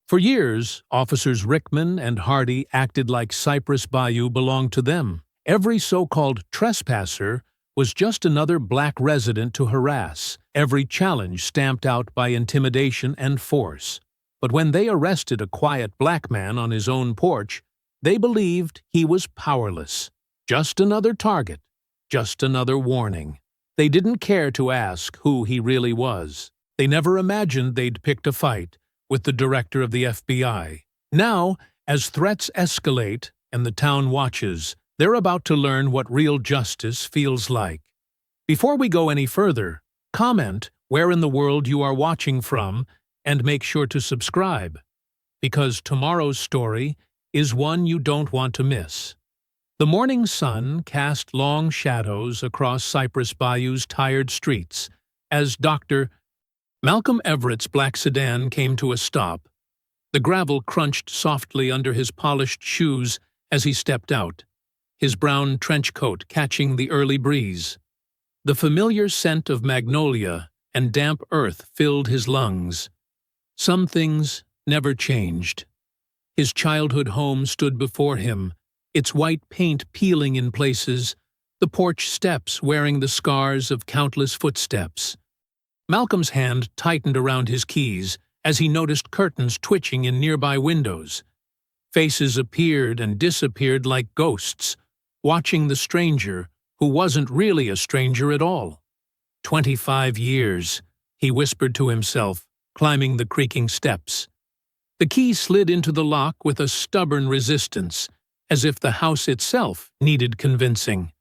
For years, Officers Rickman and Hardy acted like Cypress Bayou belonged to them. Every so-called trespasser was just another black resident to harass, every challenge stamped out by intimidation and force. But when they arrested a quiet black man on his own porch, they believed he was powerless. Just another target, just another warning. They didn't care to ask who he really was. They never imagined they'd picked a fight with the director of the FBI. Now, as threats escalate and the town watches, they're about to learn what real justice feels like. Before we go any further, comment where in the world you are watching from and make sure to subscribe, because tomorrow's story is one you don't want to miss. The morning sun cast long shadows across Cypress Bayou's tired streets as Dr. Malcolm Everett's black sedan came to a stop. The gravel crunched softly under his polished shoes as he stepped out, his brown trench coat catching the early breeze. The familiar scent of magnolia and damp earth filled his lungs. Some things never changed. His childhood home stood before him, its white paint peeling in places, the porch steps wearing the scars of countless footsteps. Malcolm's hand tightened around his keys as he noticed curtains twitching in nearby windows. Faces appeared and disappeared like ghosts, watching the stranger who wasn't really a stranger at all. 25 years, he whispered to himself, climbing the creaking steps. The key slid into the lock with a stubborn resistance, as if the house itself needed convincing.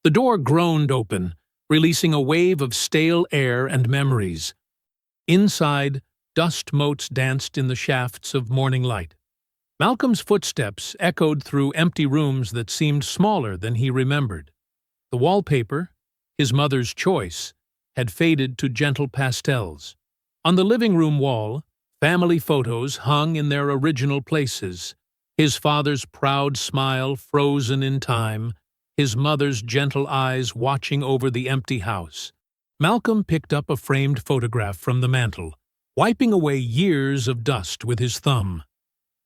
The door groaned open, releasing a wave of stale air and memories. Inside, dust motes danced in the shafts of morning light. Malcolm's footsteps echoed through empty rooms that seemed smaller than he remembered. The wallpaper, his mother's choice, had faded to gentle pastels. On the living room wall, family photos hung in their original places, his father's proud smile frozen in time, his mother's gentle eyes watching over the empty house. Malcolm picked up a framed photograph from the mantel, wiping away years of dust with his thumb.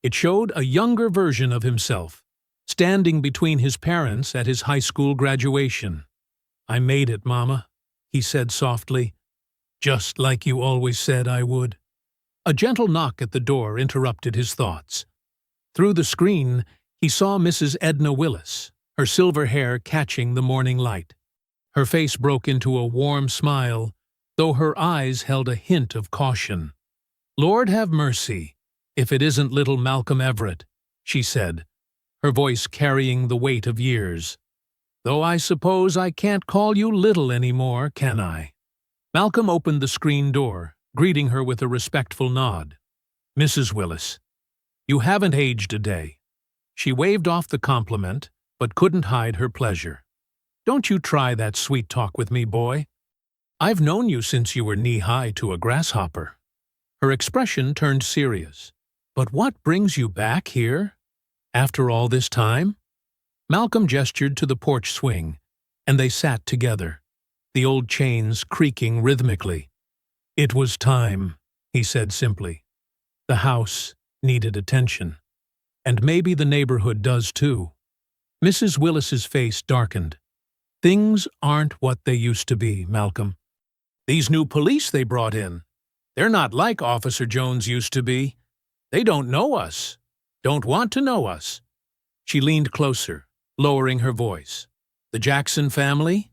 It showed a younger version of himself, standing between his parents at his high school graduation. "I made it, Mama," he said softly, "just like you always said I would." A gentle knock at the door interrupted his thoughts. Through the screen, he saw Mrs. Edna Willis, her silver hair catching the morning light. Her face broke into a warm smile, though her eyes held a hint of caution. "Lord have mercy, if it isn't little Malcolm Everett," she said, her voice carrying the weight of years. "Though I suppose I can't call you little anymore, can I?" Malcolm opened the screen door, greeting her with a respectful nod. "Mrs. Willis, you haven't aged a day." She waved off the compliment, but couldn't hide her pleasure. "Don't you try that sweet talk with me, boy. I've known you since you were knee-high to a grasshopper." Her expression turned serious. "But what brings you back here? After all this time?" Malcolm gestured to the porch swing, and they sat together, the old chains creaking rhythmically. "It was time," he said simply. "The house needed attention. And maybe the neighborhood does too." Mrs. Willis's face darkened. "Things aren't what they used to be, Malcolm. These new police they brought in, they're not like Officer Jones used to be. They don't know us, don't want to know us." She leaned closer, lowering her voice. "The Jackson family?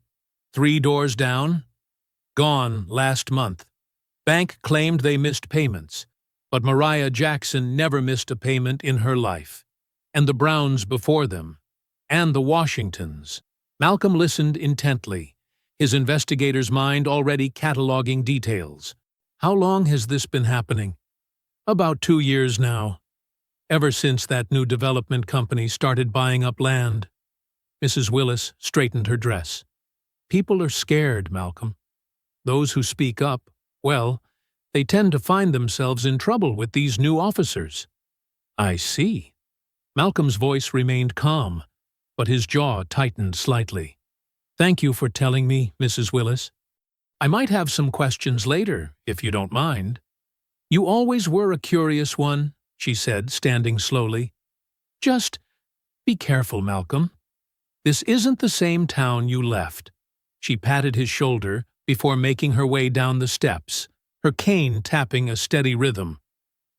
3 doors down? Gone last month. Bank claimed they missed payments, but Mariah Jackson never missed a payment in her life. And the Browns before them. And the Washingtons." Malcolm listened intently, his investigator's mind already cataloging details. "How long has this been happening?" "About 2 years now. Ever since that new development company started buying up land." Mrs. Willis straightened her dress. "People are scared, Malcolm. Those who speak up, well, they tend to find themselves in trouble with these new officers." "I see." Malcolm's voice remained calm, but his jaw tightened slightly. "Thank you for telling me, Mrs. Willis. I might have some questions later, if you don't mind." "You always were a curious one," she said, standing slowly. "Just be careful, Malcolm. This isn't the same town you left." She patted his shoulder before making her way down the steps, her cane tapping a steady rhythm.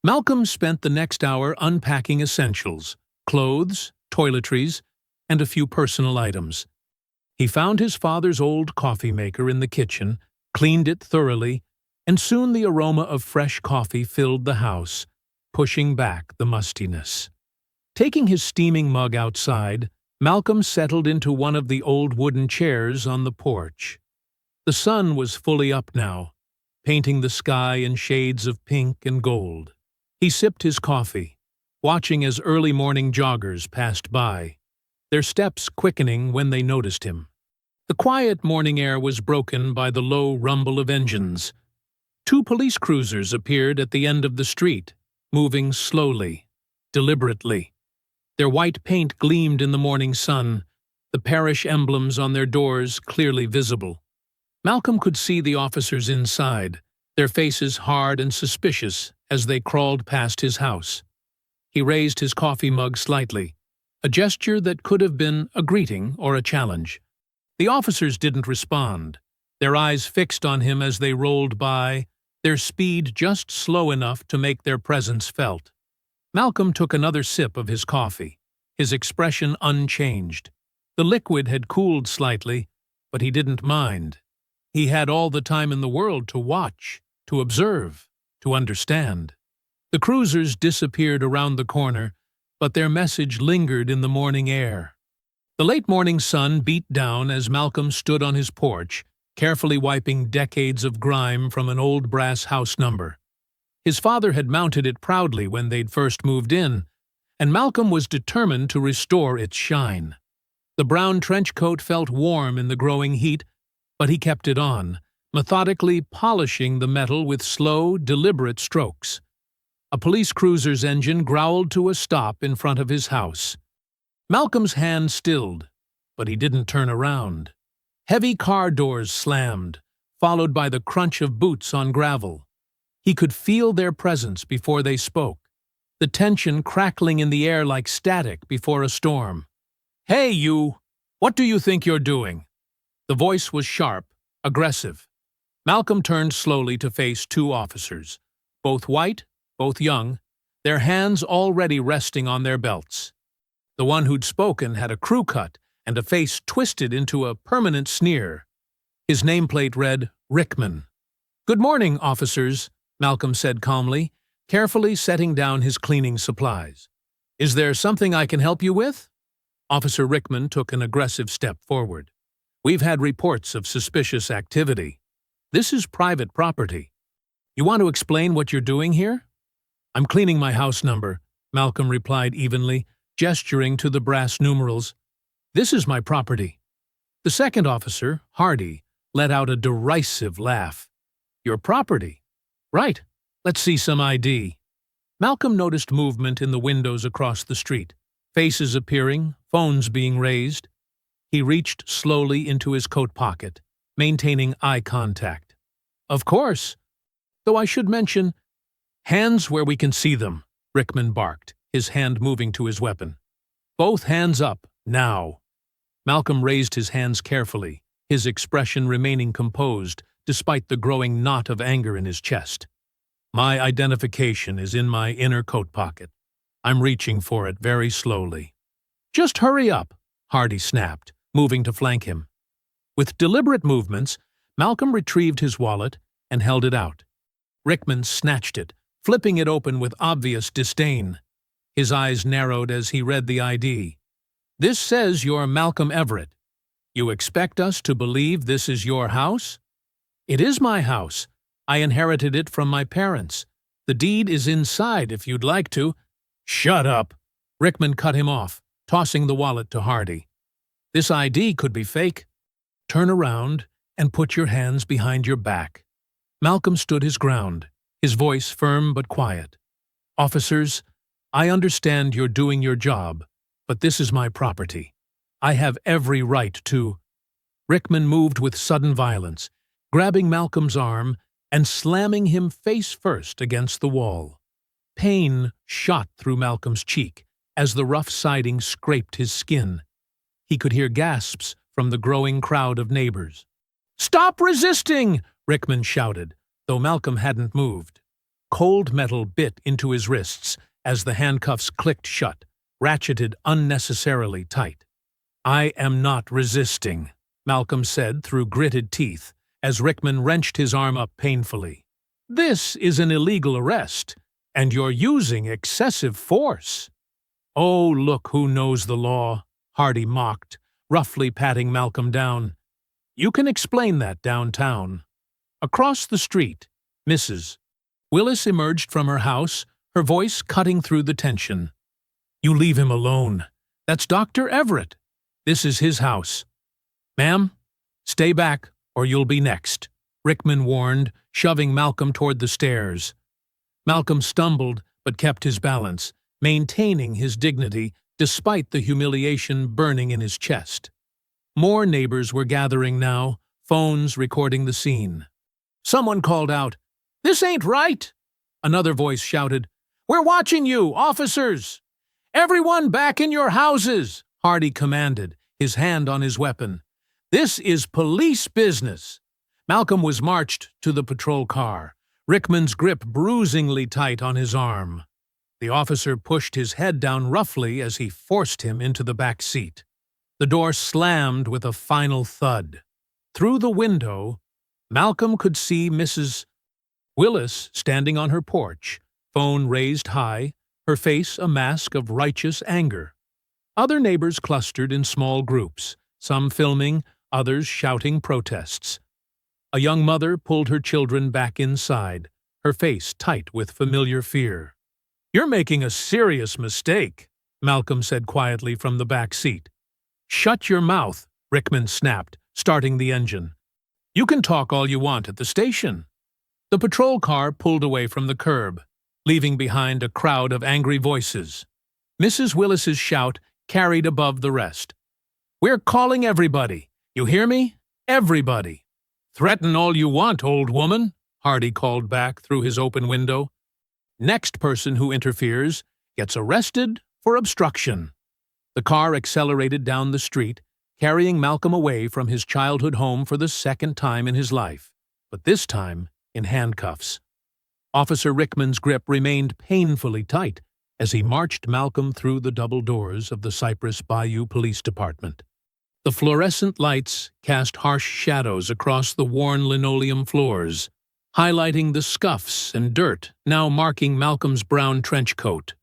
Malcolm spent the next hour unpacking essentials, clothes, toiletries, and a few personal items. He found his father's old coffee maker in the kitchen, cleaned it thoroughly, and soon the aroma of fresh coffee filled the house, pushing back the mustiness. Taking his steaming mug outside, Malcolm settled into one of the old wooden chairs on the porch. The sun was fully up now, painting the sky in shades of pink and gold. He sipped his coffee, watching as early morning joggers passed by, their steps quickening when they noticed him. The quiet morning air was broken by the low rumble of engines. 2 police cruisers appeared at the end of the street, moving slowly, deliberately. Their white paint gleamed in the morning sun, the parish emblems on their doors clearly visible. Malcolm could see the officers inside, their faces hard and suspicious as they crawled past his house. He raised his coffee mug slightly, a gesture that could have been a greeting or a challenge. The officers didn't respond, their eyes fixed on him as they rolled by, their speed just slow enough to make their presence felt. Malcolm took another sip of his coffee, his expression unchanged. The liquid had cooled slightly, but he didn't mind. He had all the time in the world to watch, to observe, to understand. The cruisers disappeared around the corner, but their message lingered in the morning air. The late morning sun beat down as Malcolm stood on his porch, carefully wiping decades of grime from an old brass house number. His father had mounted it proudly when they'd first moved in, and Malcolm was determined to restore its shine. The brown trench coat felt warm in the growing heat, but he kept it on, methodically polishing the metal with slow, deliberate strokes. A police cruiser's engine growled to a stop in front of his house. Malcolm's hand stilled, but he didn't turn around. Heavy car doors slammed, followed by the crunch of boots on gravel. He could feel their presence before they spoke, the tension crackling in the air like static before a storm. "Hey, you! What do you think you're doing?" The voice was sharp, aggressive. Malcolm turned slowly to face 2 officers, both white, both young, their hands already resting on their belts. The one who'd spoken had a crew cut and a face twisted into a permanent sneer. His nameplate read, "Rickman." "Good morning, officers," Malcolm said calmly, carefully setting down his cleaning supplies. "Is there something I can help you with?" Officer Rickman took an aggressive step forward. "We've had reports of suspicious activity. This is private property. You want to explain what you're doing here?" "I'm cleaning my house number," Malcolm replied evenly, gesturing to the brass numerals. "This is my property." The second officer, Hardy, let out a derisive laugh. "Your property? Right. Let's see some ID." Malcolm noticed movement in the windows across the street, faces appearing, phones being raised. He reached slowly into his coat pocket, maintaining eye contact. "Of course. Though I should mention, hands where we can see them," Rickman barked, his hand moving to his weapon. "Both hands up, now." Malcolm raised his hands carefully, his expression remaining composed despite the growing knot of anger in his chest. "My identification is in my inner coat pocket. I'm reaching for it very slowly." "Just hurry up," Hardy snapped, moving to flank him. With deliberate movements, Malcolm retrieved his wallet and held it out. Rickman snatched it, flipping it open with obvious disdain. His eyes narrowed as he read the ID. "This says you're Malcolm Everett. You expect us to believe this is your house?" "It is my house. I inherited it from my parents. The deed is inside if you'd like to." "Shut up!" Rickman cut him off, tossing the wallet to Hardy. "This ID could be fake. Turn around and put your hands behind your back." Malcolm stood his ground, his voice firm but quiet. "Officers, I understand you're doing your job, but this is my property. I have every right to—" Rickman moved with sudden violence, grabbing Malcolm's arm and slamming him face first against the wall. Pain shot through Malcolm's cheek as the rough siding scraped his skin. He could hear gasps from the growing crowd of neighbors. "Stop resisting!" Rickman shouted, though Malcolm hadn't moved. Cold metal bit into his wrists as the handcuffs clicked shut, ratcheted unnecessarily tight. "I am not resisting," Malcolm said through gritted teeth as Rickman wrenched his arm up painfully. "This is an illegal arrest, and you're using excessive force." "Oh, look who knows the law," Hardy mocked, roughly patting Malcolm down. "You can explain that downtown." Across the street, Mrs. Willis emerged from her house, her voice cutting through the tension. "You leave him alone. That's Dr. Everett. This is his house." "Ma'am, stay back or you'll be next," Rickman warned, shoving Malcolm toward the stairs. Malcolm stumbled but kept his balance, maintaining his dignity despite the humiliation burning in his chest. More neighbors were gathering now, phones recording the scene. Someone called out, "This ain't right!" Another voice shouted, "We're watching you, officers!" "Everyone back in your houses!" Hardy commanded, his hand on his weapon. "This is police business!" Malcolm was marched to the patrol car, Rickman's grip bruisingly tight on his arm. The officer pushed his head down roughly as he forced him into the back seat. The door slammed with a final thud. Through the window, Malcolm could see Mrs. Willis standing on her porch, phone raised high, her face a mask of righteous anger. Other neighbors clustered in small groups, some filming, others shouting protests. A young mother pulled her children back inside, her face tight with familiar fear. "You're making a serious mistake," Malcolm said quietly from the back seat. "Shut your mouth," Rickman snapped, starting the engine. "You can talk all you want at the station." The patrol car pulled away from the curb, leaving behind a crowd of angry voices. Mrs. Willis's shout carried above the rest. "We're calling everybody. You hear me? Everybody." "Threaten all you want, old woman," Hardy called back through his open window. "Next person who interferes gets arrested for obstruction." The car accelerated down the street, carrying Malcolm away from his childhood home for the second time in his life, but this time in handcuffs. Officer Rickman's grip remained painfully tight as he marched Malcolm through the double doors of the Cypress Bayou Police Department. The fluorescent lights cast harsh shadows across the worn linoleum floors, highlighting the scuffs and dirt now marking Malcolm's brown trench coat.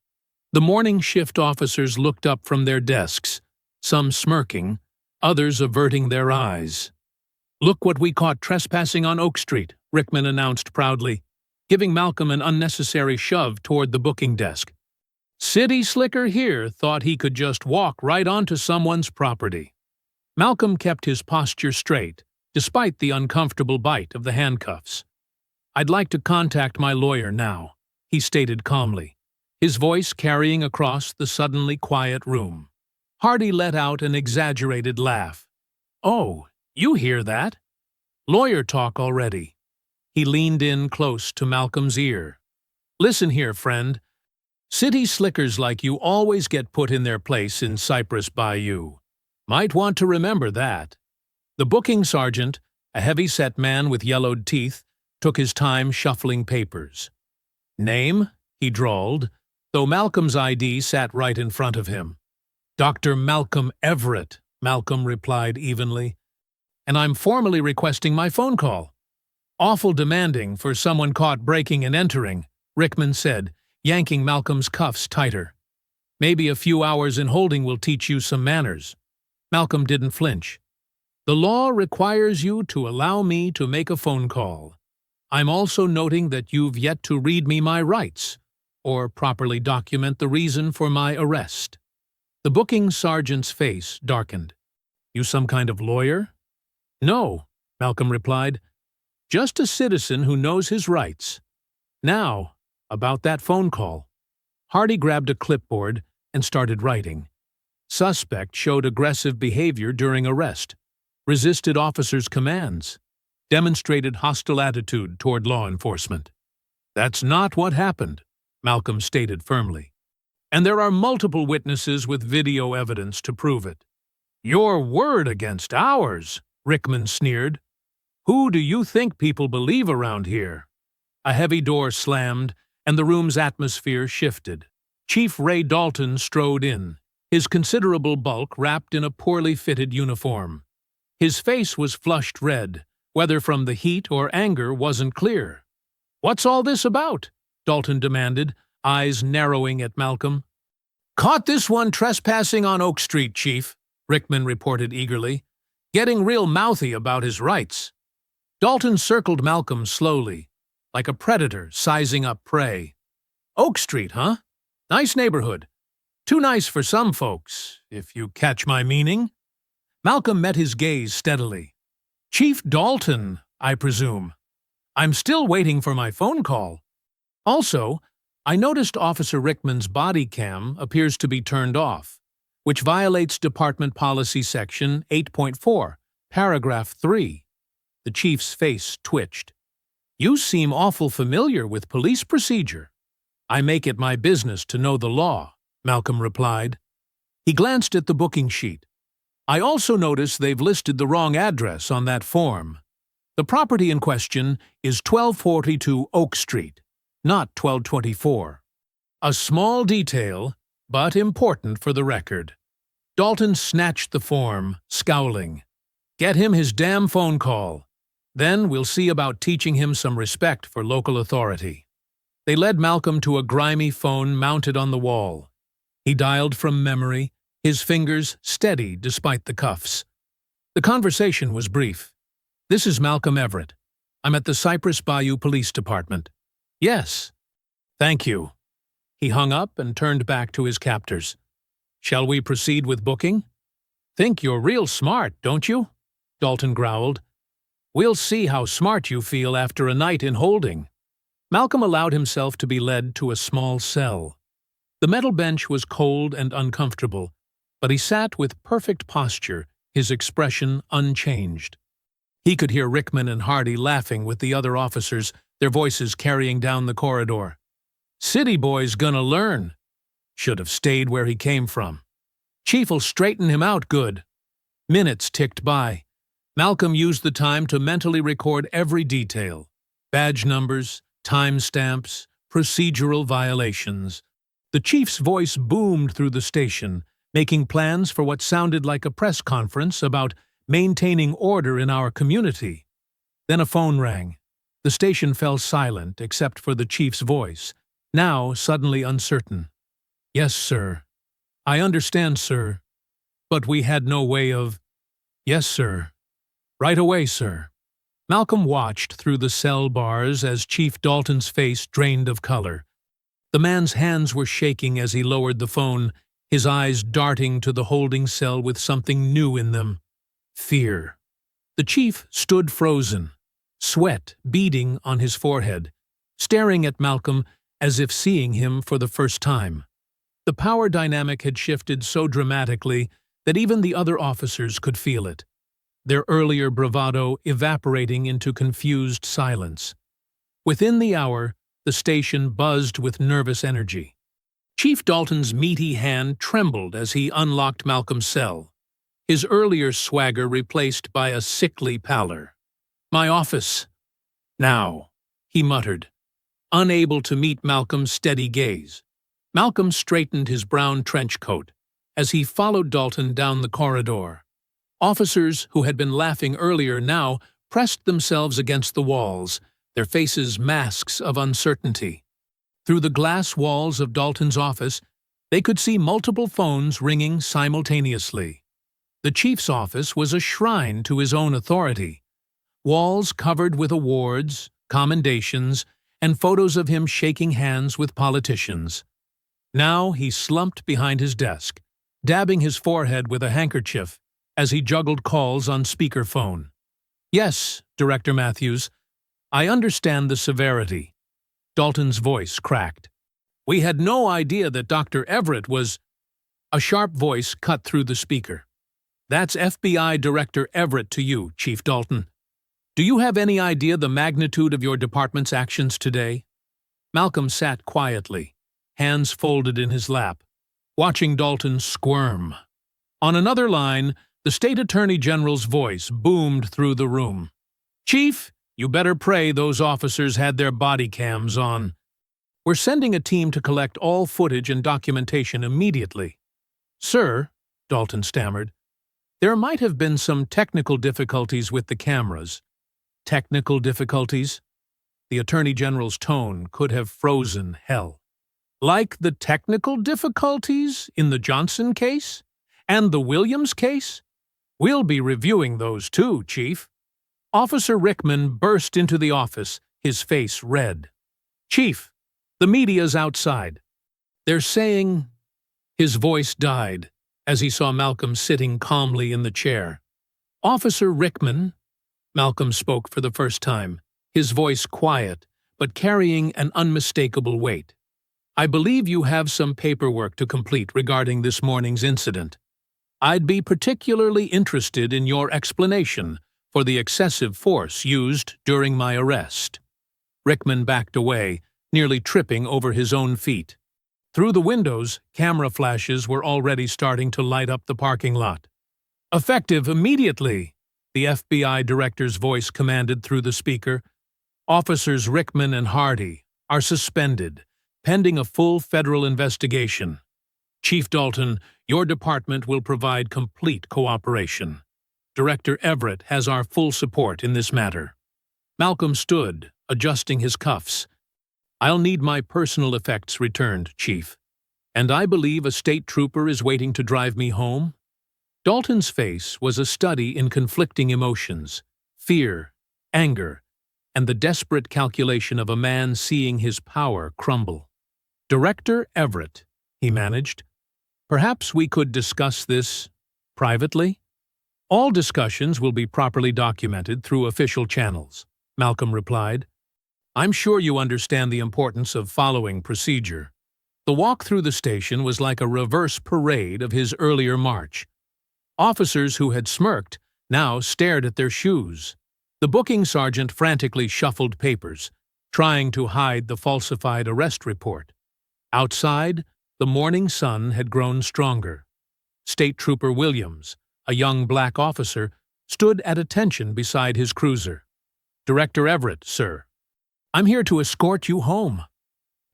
The morning shift officers looked up from their desks, some smirking, others averting their eyes. "Look what we caught trespassing on Oak Street," Rickman announced proudly, giving Malcolm an unnecessary shove toward the booking desk. "City slicker here thought he could just walk right onto someone's property." Malcolm kept his posture straight, despite the uncomfortable bite of the handcuffs. "I'd like to contact my lawyer now," he stated calmly, his voice carrying across the suddenly quiet room. Hardy let out an exaggerated laugh. "Oh, you hear that? Lawyer talk already." He leaned in close to Malcolm's ear. "Listen here, friend. City slickers like you always get put in their place in Cypress Bayou. Might want to remember that." The booking sergeant, a heavy-set man with yellowed teeth, took his time shuffling papers. "Name?" he drawled, though Malcolm's ID sat right in front of him. "Dr. Malcolm Everett," Malcolm replied evenly. "And I'm formally requesting my phone call." "Awful demanding for someone caught breaking and entering," Rickman said, yanking Malcolm's cuffs tighter. "Maybe a few hours in holding will teach you some manners." Malcolm didn't flinch. "The law requires you to allow me to make a phone call. I'm also noting that you've yet to read me my rights, or properly document the reason for my arrest." The booking sergeant's face darkened. "You some kind of lawyer?" "No," Malcolm replied. "Just a citizen who knows his rights. Now, about that phone call." Hardy grabbed a clipboard and started writing. Suspect showed aggressive behavior during arrest, resisted officers' commands, demonstrated hostile attitude toward law enforcement. "That's not what happened," Malcolm stated firmly. And there are multiple witnesses with video evidence to prove it. Your word against ours, Rickman sneered. Who do you think people believe around here? A heavy door slammed, and the room's atmosphere shifted. Chief Ray Dalton strode in, his considerable bulk wrapped in a poorly fitted uniform. His face was flushed red, whether from the heat or anger wasn't clear. What's all this about? Dalton demanded, eyes narrowing at Malcolm. Caught this one trespassing on Oak Street, Chief, Rickman reported eagerly, getting real mouthy about his rights. Dalton circled Malcolm slowly, like a predator sizing up prey. Oak Street, huh? Nice neighborhood. Too nice for some folks, if you catch my meaning. Malcolm met his gaze steadily. Chief Dalton, I presume. I'm still waiting for my phone call. Also, I noticed Officer Rickman's body cam appears to be turned off, which violates Department Policy Section 8.4, Paragraph 3. The chief's face twitched. You seem awful familiar with police procedure. I make it my business to know the law, Malcolm replied. He glanced at the booking sheet. I also notice they've listed the wrong address on that form. The property in question is 1242 Oak Street, not 1224. A small detail, but important for the record. Dalton snatched the form, scowling. Get him his damn phone call. Then we'll see about teaching him some respect for local authority. They led Malcolm to a grimy phone mounted on the wall. He dialed from memory, his fingers steady despite the cuffs. The conversation was brief. This is Malcolm Everett. I'm at the Cypress Bayou Police Department. Yes. Thank you. He hung up and turned back to his captors. Shall we proceed with booking? Think you're real smart, don't you? Dalton growled. We'll see how smart you feel after a night in holding. Malcolm allowed himself to be led to a small cell. The metal bench was cold and uncomfortable, but he sat with perfect posture, his expression unchanged. He could hear Rickman and Hardy laughing with the other officers, their voices carrying down the corridor. City boy's gonna learn. Should have stayed where he came from. Chief'll straighten him out good. Minutes ticked by. Malcolm used the time to mentally record every detail. Badge numbers, timestamps, procedural violations. The chief's voice boomed through the station, making plans for what sounded like a press conference about maintaining order in our community. Then a phone rang. The station fell silent except for the chief's voice, now suddenly uncertain. Yes, sir. I understand, sir. But we had no way of… Yes, sir. Right away, sir. Malcolm watched through the cell bars as Chief Dalton's face drained of color. The man's hands were shaking as he lowered the phone, his eyes darting to the holding cell with something new in them. Fear. The chief stood frozen, sweat beading on his forehead, staring at Malcolm as if seeing him for the first time. The power dynamic had shifted so dramatically that even the other officers could feel it, their earlier bravado evaporating into confused silence. Within the hour, the station buzzed with nervous energy. Chief Dalton's meaty hand trembled as he unlocked Malcolm's cell, his earlier swagger replaced by a sickly pallor. My office. Now, he muttered, unable to meet Malcolm's steady gaze. Malcolm straightened his brown trench coat as he followed Dalton down the corridor. Officers who had been laughing earlier now pressed themselves against the walls, their faces masks of uncertainty. Through the glass walls of Dalton's office, they could see multiple phones ringing simultaneously. The chief's office was a shrine to his own authority. Walls covered with awards, commendations, and photos of him shaking hands with politicians. Now he slumped behind his desk, dabbing his forehead with a handkerchief as he juggled calls on speakerphone. Yes, Director Matthews, I understand the severity. Dalton's voice cracked. We had no idea that Dr. Everett was… A sharp voice cut through the speaker. That's FBI Director Everett to you, Chief Dalton. Do you have any idea the magnitude of your department's actions today? Malcolm sat quietly, hands folded in his lap, watching Dalton squirm. On another line, the state attorney general's voice boomed through the room. "Chief, you better pray those officers had their body cams on. We're sending a team to collect all footage and documentation immediately." "Sir," Dalton stammered, "there might have been some technical difficulties with the cameras." "Technical difficulties?" The Attorney General's tone could have frozen hell. "Like the technical difficulties in the Johnson case? And the Williams case? We'll be reviewing those too, Chief." Officer Rickman burst into the office, his face red. "Chief, the media's outside. They're saying—" His voice died as he saw Malcolm sitting calmly in the chair. "Officer Rickman," Malcolm spoke for the first time, his voice quiet but carrying an unmistakable weight. "I believe you have some paperwork to complete regarding this morning's incident. I'd be particularly interested in your explanation for the excessive force used during my arrest." Rickman backed away, nearly tripping over his own feet. Through the windows, camera flashes were already starting to light up the parking lot. "Effective immediately," the FBI director's voice commanded through the speaker. "Officers Rickman and Hardy are suspended, pending a full federal investigation. Chief Dalton, your department will provide complete cooperation. Director Everett has our full support in this matter." Malcolm stood, adjusting his cuffs. "I'll need my personal effects returned, Chief. And I believe a state trooper is waiting to drive me home." Dalton's face was a study in conflicting emotions, fear, anger, and the desperate calculation of a man seeing his power crumble. "Director Everett," he managed, "perhaps we could discuss this privately?" "All discussions will be properly documented through official channels," Malcolm replied. "I'm sure you understand the importance of following procedure." The walk through the station was like a reverse parade of his earlier march. Officers who had smirked now stared at their shoes. The booking sergeant frantically shuffled papers, trying to hide the falsified arrest report. Outside, the morning sun had grown stronger. State Trooper Williams, a young black officer, stood at attention beside his cruiser. "Director Everett, sir. I'm here to escort you home."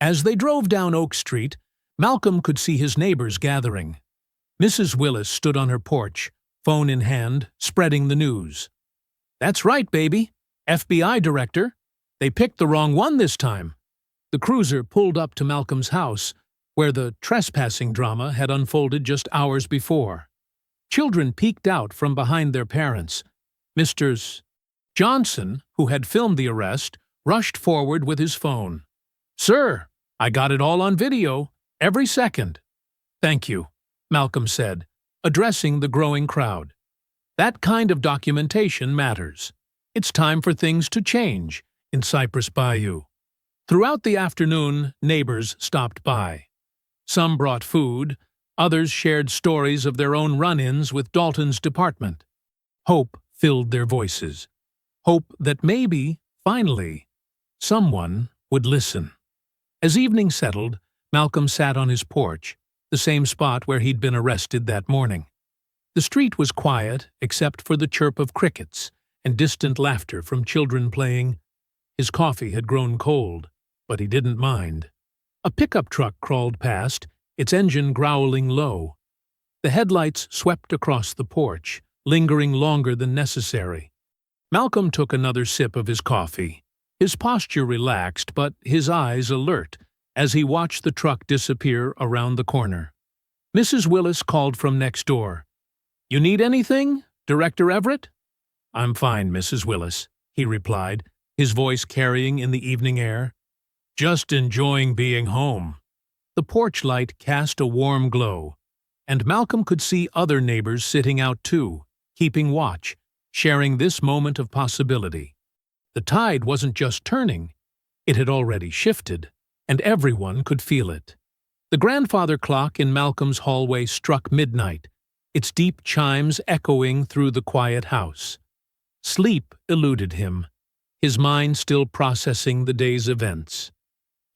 As they drove down Oak Street, Malcolm could see his neighbors gathering. Mrs. Willis stood on her porch, phone in hand, spreading the news. "That's right, baby. FBI director. They picked the wrong one this time." The cruiser pulled up to Malcolm's house, where the trespassing drama had unfolded just hours before. Children peeked out from behind their parents. Mr. Johnson, who had filmed the arrest, rushed forward with his phone. "Sir, I got it all on video, every second." "Thank you," Malcolm said, addressing the growing crowd. "That kind of documentation matters. It's time for things to change in Cypress Bayou." Throughout the afternoon, neighbors stopped by. Some brought food, others shared stories of their own run-ins with Dalton's department. Hope filled their voices. Hope that maybe, finally, someone would listen. As evening settled, Malcolm sat on his porch, the same spot where he'd been arrested that morning. The street was quiet except for the chirp of crickets and distant laughter from children playing. His coffee had grown cold, but he didn't mind. A pickup truck crawled past, its engine growling low. The headlights swept across the porch, lingering longer than necessary. Malcolm took another sip of his coffee, his posture relaxed but his eyes alert as he watched the truck disappear around the corner. Mrs. Willis called from next door. "You need anything, Director Everett?" "I'm fine, Mrs. Willis," he replied, his voice carrying in the evening air. "Just enjoying being home." The porch light cast a warm glow, and Malcolm could see other neighbors sitting out too, keeping watch, sharing this moment of possibility. The tide wasn't just turning, it had already shifted, and everyone could feel it. The grandfather clock in Malcolm's hallway struck midnight, its deep chimes echoing through the quiet house. Sleep eluded him, his mind still processing the day's events.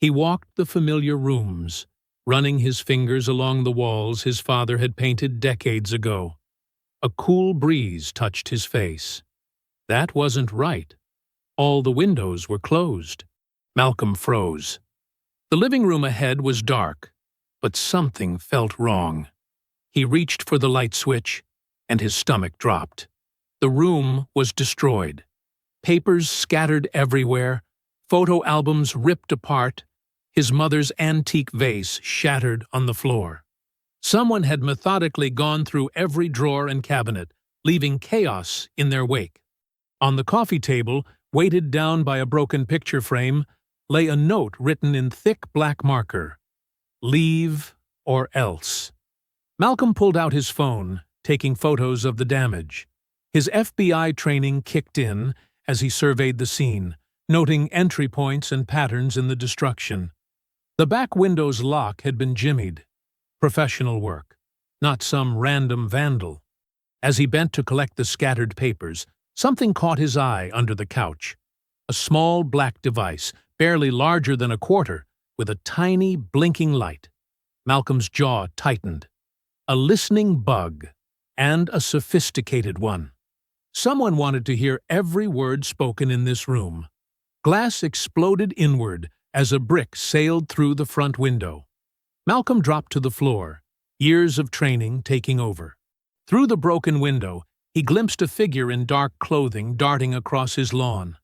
He walked the familiar rooms, running his fingers along the walls his father had painted decades ago. A cool breeze touched his face. That wasn't right. All the windows were closed. Malcolm froze. The living room ahead was dark, but something felt wrong. He reached for the light switch, and his stomach dropped. The room was destroyed. Papers scattered everywhere, photo albums ripped apart, his mother's antique vase shattered on the floor. Someone had methodically gone through every drawer and cabinet, leaving chaos in their wake. On the coffee table, weighted down by a broken picture frame, lay a note written in thick black marker. Leave or else. Malcolm pulled out his phone, taking photos of the damage. His FBI training kicked in as he surveyed the scene, noting entry points and patterns in the destruction. The back window's lock had been jimmied. Professional work, not some random vandal. As he bent to collect the scattered papers, something caught his eye under the couch. A small black device, barely larger than a quarter, with a tiny, blinking light. Malcolm's jaw tightened. A listening bug, and a sophisticated one. Someone wanted to hear every word spoken in this room. Glass exploded inward as a brick sailed through the front window. Malcolm dropped to the floor, years of training taking over. Through the broken window, he glimpsed a figure in dark clothing darting across his lawn.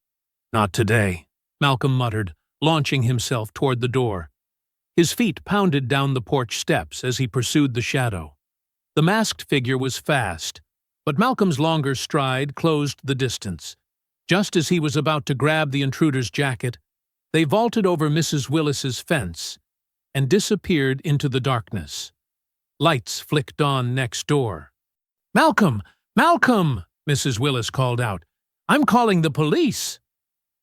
"Not today," Malcolm muttered, launching himself toward the door. His feet pounded down the porch steps as he pursued the shadow. The masked figure was fast, but Malcolm's longer stride closed the distance. Just as he was about to grab the intruder's jacket, they vaulted over Mrs. Willis's fence and disappeared into the darkness. Lights flicked on next door. "Malcolm! Malcolm!" Mrs. Willis called out. "I'm calling the police!"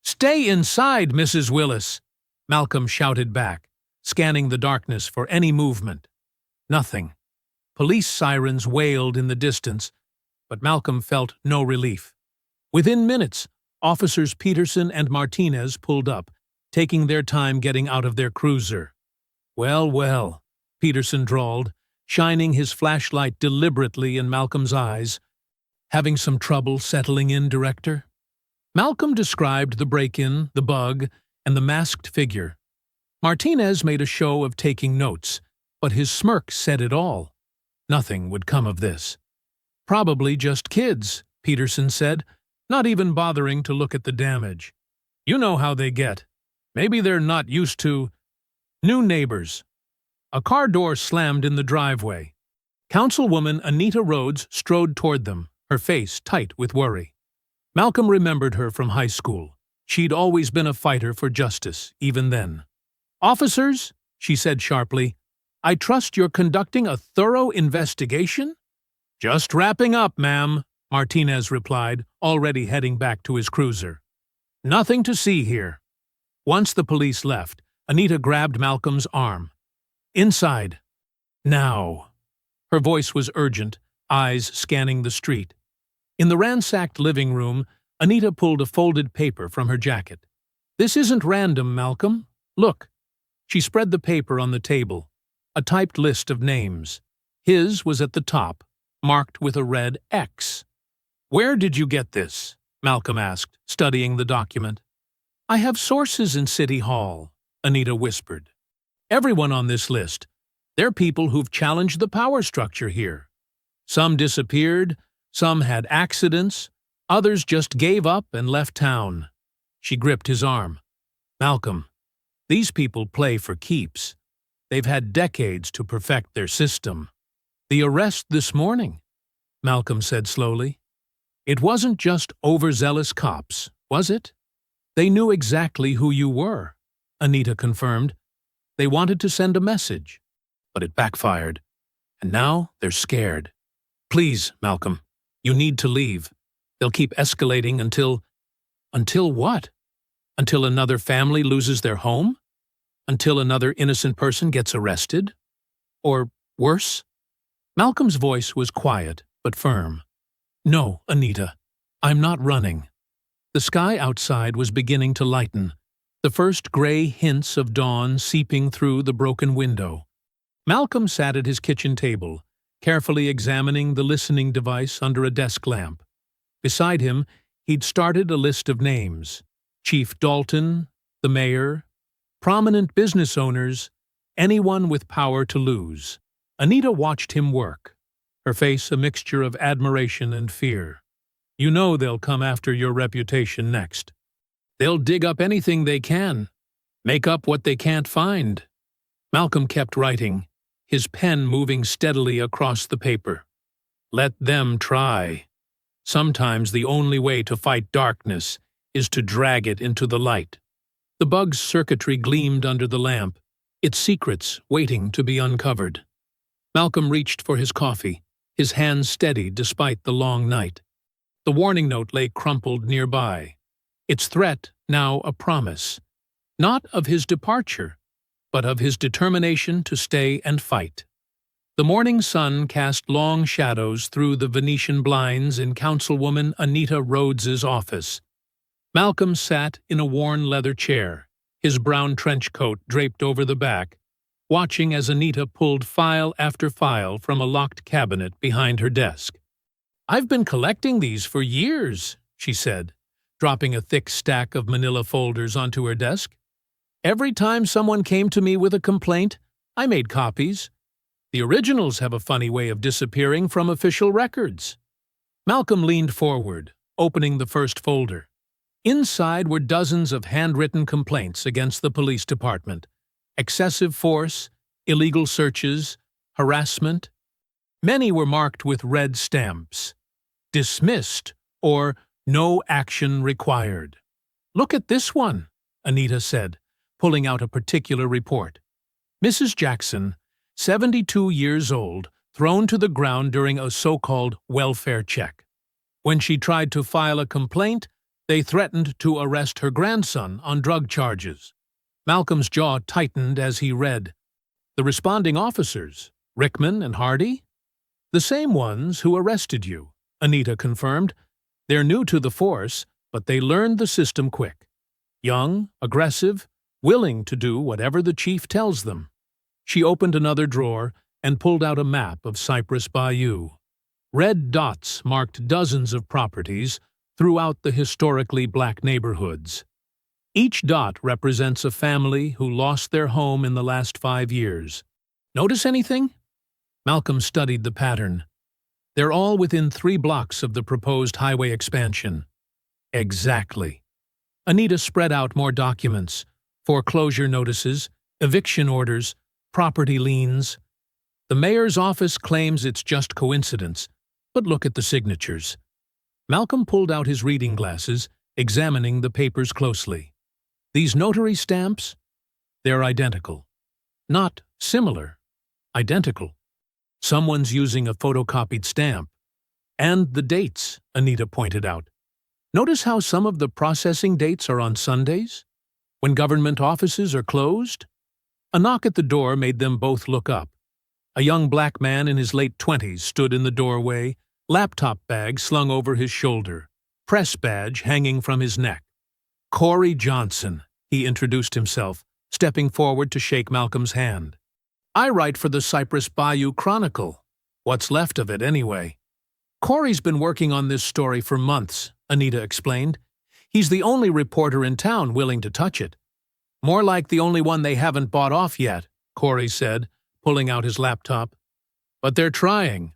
"Stay inside, Mrs. Willis!" Malcolm shouted back, scanning the darkness for any movement. Nothing. Police sirens wailed in the distance, but Malcolm felt no relief. Within minutes, Officers Peterson and Martinez pulled up, taking their time getting out of their cruiser. "Well, well," Peterson drawled, shining his flashlight deliberately in Malcolm's eyes. "Having some trouble settling in, Director?" Malcolm described the break-in, the bug, and the masked figure. Martinez made a show of taking notes, but his smirk said it all. Nothing would come of this. "Probably just kids," Peterson said, not even bothering to look at the damage. "You know how they get. Maybe they're not used to new neighbors." A car door slammed in the driveway. Councilwoman Anita Rhodes strode toward them, her face tight with worry. Malcolm remembered her from high school. She'd always been a fighter for justice, even then. "Officers," she said sharply, "I trust you're conducting a thorough investigation?" "Just wrapping up, ma'am," Martinez replied, already heading back to his cruiser. "Nothing to see here." Once the police left, Anita grabbed Malcolm's arm. "Inside. Now." Her voice was urgent, eyes scanning the street. In the ransacked living room, Anita pulled a folded paper from her jacket. "This isn't random, Malcolm. Look." She spread the paper on the table. A typed list of names. His was at the top, marked with a red X. "Where did you get this?" Malcolm asked, studying the document. "I have sources in City Hall," Anita whispered. "Everyone on this list. They're people who've challenged the power structure here. Some disappeared, some had accidents, others just gave up and left town." She gripped his arm. "Malcolm, these people play for keeps. They've had decades to perfect their system." "The arrest this morning," Malcolm said slowly. "It wasn't just overzealous cops, was it?" "They knew exactly who you were," Anita confirmed. "They wanted to send a message, but it backfired. And now they're scared. Please, Malcolm, you need to leave. They'll keep escalating until..." "Until what? Until another family loses their home? Until another innocent person gets arrested? Or worse?" Malcolm's voice was quiet but firm. "No, Anita, I'm not running." The sky outside was beginning to lighten, the first gray hints of dawn seeping through the broken window. Malcolm sat at his kitchen table, carefully examining the listening device under a desk lamp. Beside him, he'd started a list of names: Chief Dalton, the mayor, prominent business owners, anyone with power to lose. Anita watched him work, her face a mixture of admiration and fear. You know they'll come after your reputation next. They'll dig up anything they can, make up what they can't find. Malcolm kept writing, his pen moving steadily across the paper. Let them try. Sometimes the only way to fight darkness is to drag it into the light. The bug's circuitry gleamed under the lamp, its secrets waiting to be uncovered. Malcolm reached for his coffee, his hands steady despite the long night. The warning note lay crumpled nearby, its threat now a promise, not of his departure, but of his determination to stay and fight. The morning sun cast long shadows through the Venetian blinds in Councilwoman Anita Rhodes's office. Malcolm sat in a worn leather chair, his brown trench coat draped over the back, watching as Anita pulled file after file from a locked cabinet behind her desk. I've been collecting these for years, she said, dropping a thick stack of manila folders onto her desk. Every time someone came to me with a complaint, I made copies. The originals have a funny way of disappearing from official records. Malcolm leaned forward, opening the first folder. Inside were dozens of handwritten complaints against the police department. Excessive force, illegal searches, harassment. Many were marked with red stamps. Dismissed or no action required. Look at this one, Anita said, pulling out a particular report. Mrs. Jackson, 72 years old, thrown to the ground during a so-called welfare check. When she tried to file a complaint, they threatened to arrest her grandson on drug charges. Malcolm's jaw tightened as he read. The responding officers, Rickman and Hardy? The same ones who arrested you, Anita confirmed. They're new to the force, but they learned the system quick. Young, aggressive, willing to do whatever the chief tells them. She opened another drawer and pulled out a map of Cypress Bayou. Red dots marked dozens of properties throughout the historically black neighborhoods. Each dot represents a family who lost their home in the last 5 years. Notice anything? Malcolm studied the pattern. They're all within 3 blocks of the proposed highway expansion. Exactly. Anita spread out more documents: foreclosure notices, eviction orders, property liens. The mayor's office claims it's just coincidence, but look at the signatures. Malcolm pulled out his reading glasses, examining the papers closely. These notary stamps? They're identical. Not similar. Identical. Someone's using a photocopied stamp. And the dates, Anita pointed out. Notice how some of the processing dates are on Sundays? When government offices are closed? A knock at the door made them both look up. A young black man in his late 20s stood in the doorway, laptop bag slung over his shoulder, press badge hanging from his neck. Corey Johnson, he introduced himself, stepping forward to shake Malcolm's hand. I write for the Cypress Bayou Chronicle. What's left of it, anyway. Corey's been working on this story for months, Anita explained. He's the only reporter in town willing to touch it. More like the only one they haven't bought off yet, Corey said, pulling out his laptop. But they're trying.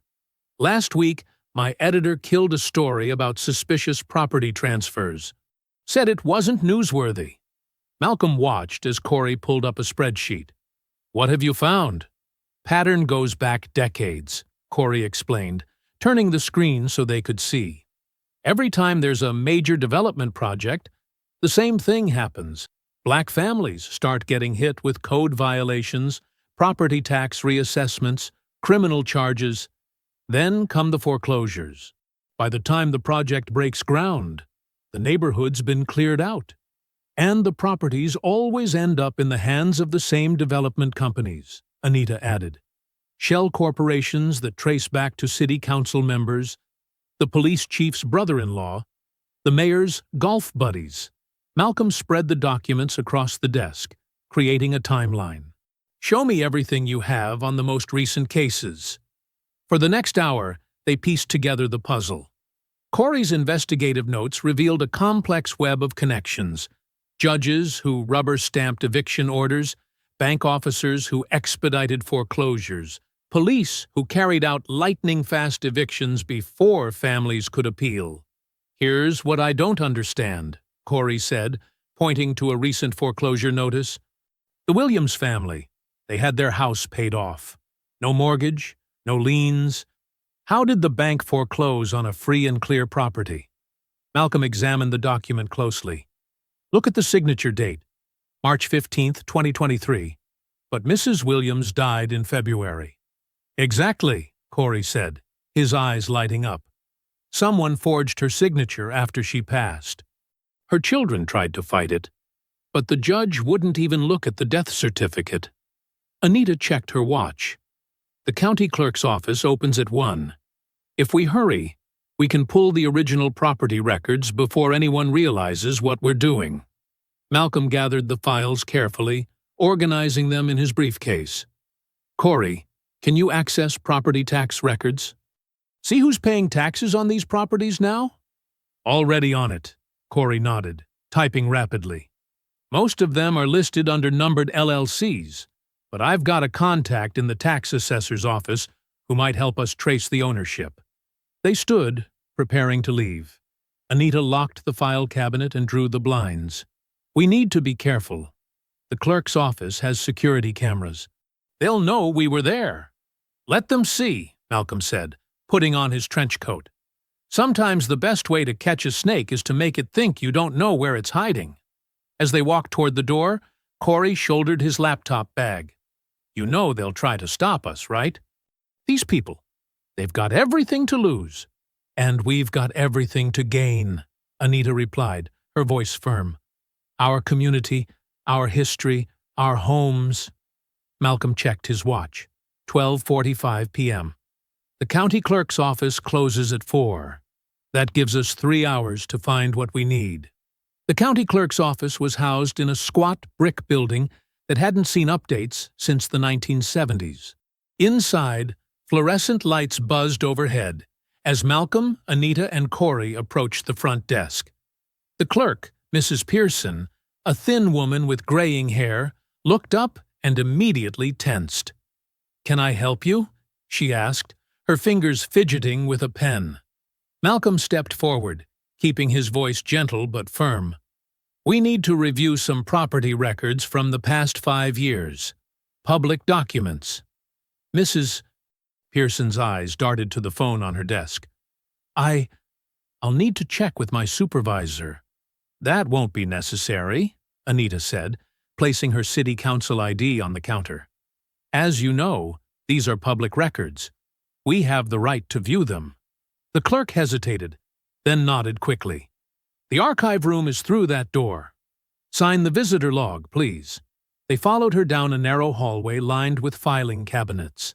Last week, my editor killed a story about suspicious property transfers. Said it wasn't newsworthy. Malcolm watched as Corey pulled up a spreadsheet. What have you found? Pattern goes back decades, Corey explained, turning the screen so they could see. Every time there's a major development project, the same thing happens. Black families start getting hit with code violations, property tax reassessments, criminal charges. Then come the foreclosures. By the time the project breaks ground, the neighborhood's been cleared out. And the properties always end up in the hands of the same development companies, Anita added. Shell corporations that trace back to city council members, the police chief's brother-in-law, the mayor's golf buddies. Malcolm spread the documents across the desk, creating a timeline. Show me everything you have on the most recent cases. For the next hour, they pieced together the puzzle. Corey's investigative notes revealed a complex web of connections: judges who rubber-stamped eviction orders, bank officers who expedited foreclosures, police who carried out lightning-fast evictions before families could appeal. "Here's what I don't understand," Corey said, pointing to a recent foreclosure notice. "The Williams family. They had their house paid off. No mortgage, no liens. How did the bank foreclose on a free and clear property?" Malcolm examined the document closely. "Look at the signature date, March 15th, 2023. But Mrs. Williams died in February." "Exactly," Corey said, his eyes lighting up. "Someone forged her signature after she passed. Her children tried to fight it, but the judge wouldn't even look at the death certificate." Anita checked her watch. "The county clerk's office opens at 1. If we hurry, we can pull the original property records before anyone realizes what we're doing." Malcolm gathered the files carefully, organizing them in his briefcase. "Corey, can you access property tax records? See who's paying taxes on these properties now?" "Already on it," Corey nodded, typing rapidly. "Most of them are listed under numbered LLCs, but I've got a contact in the tax assessor's office who might help us trace the ownership." They stood, preparing to leave. Anita locked the file cabinet and drew the blinds. "We need to be careful. The clerk's office has security cameras. They'll know we were there." "Let them see," Malcolm said, putting on his trench coat. "Sometimes the best way to catch a snake is to make it think you don't know where it's hiding." As they walked toward the door, Corey shouldered his laptop bag. "You know they'll try to stop us, right? These people, they've got everything to lose." "And we've got everything to gain," Anita replied, her voice firm. "Our community, our history, our homes." Malcolm checked his watch. 12:45 p.m. "The county clerk's office closes at 4. That gives us 3 hours to find what we need." The county clerk's office was housed in a squat brick building that hadn't seen updates since the 1970s. Inside, fluorescent lights buzzed overhead as Malcolm, Anita, and Corey approached the front desk. The clerk, Mrs. Pearson, a thin woman with graying hair, looked up and immediately tensed. "Can I help you?" she asked, her fingers fidgeting with a pen. Malcolm stepped forward, keeping his voice gentle but firm. "We need to review some property records from the past 5 years. Public documents." Mrs. Pearson's eyes darted to the phone on her desk. I'll need to check with my supervisor." "That won't be necessary," Anita said, placing her city council ID on the counter. "As you know, these are public records. We have the right to view them." The clerk hesitated, then nodded quickly. "The archive room is through that door. Sign the visitor log, please." They followed her down a narrow hallway lined with filing cabinets.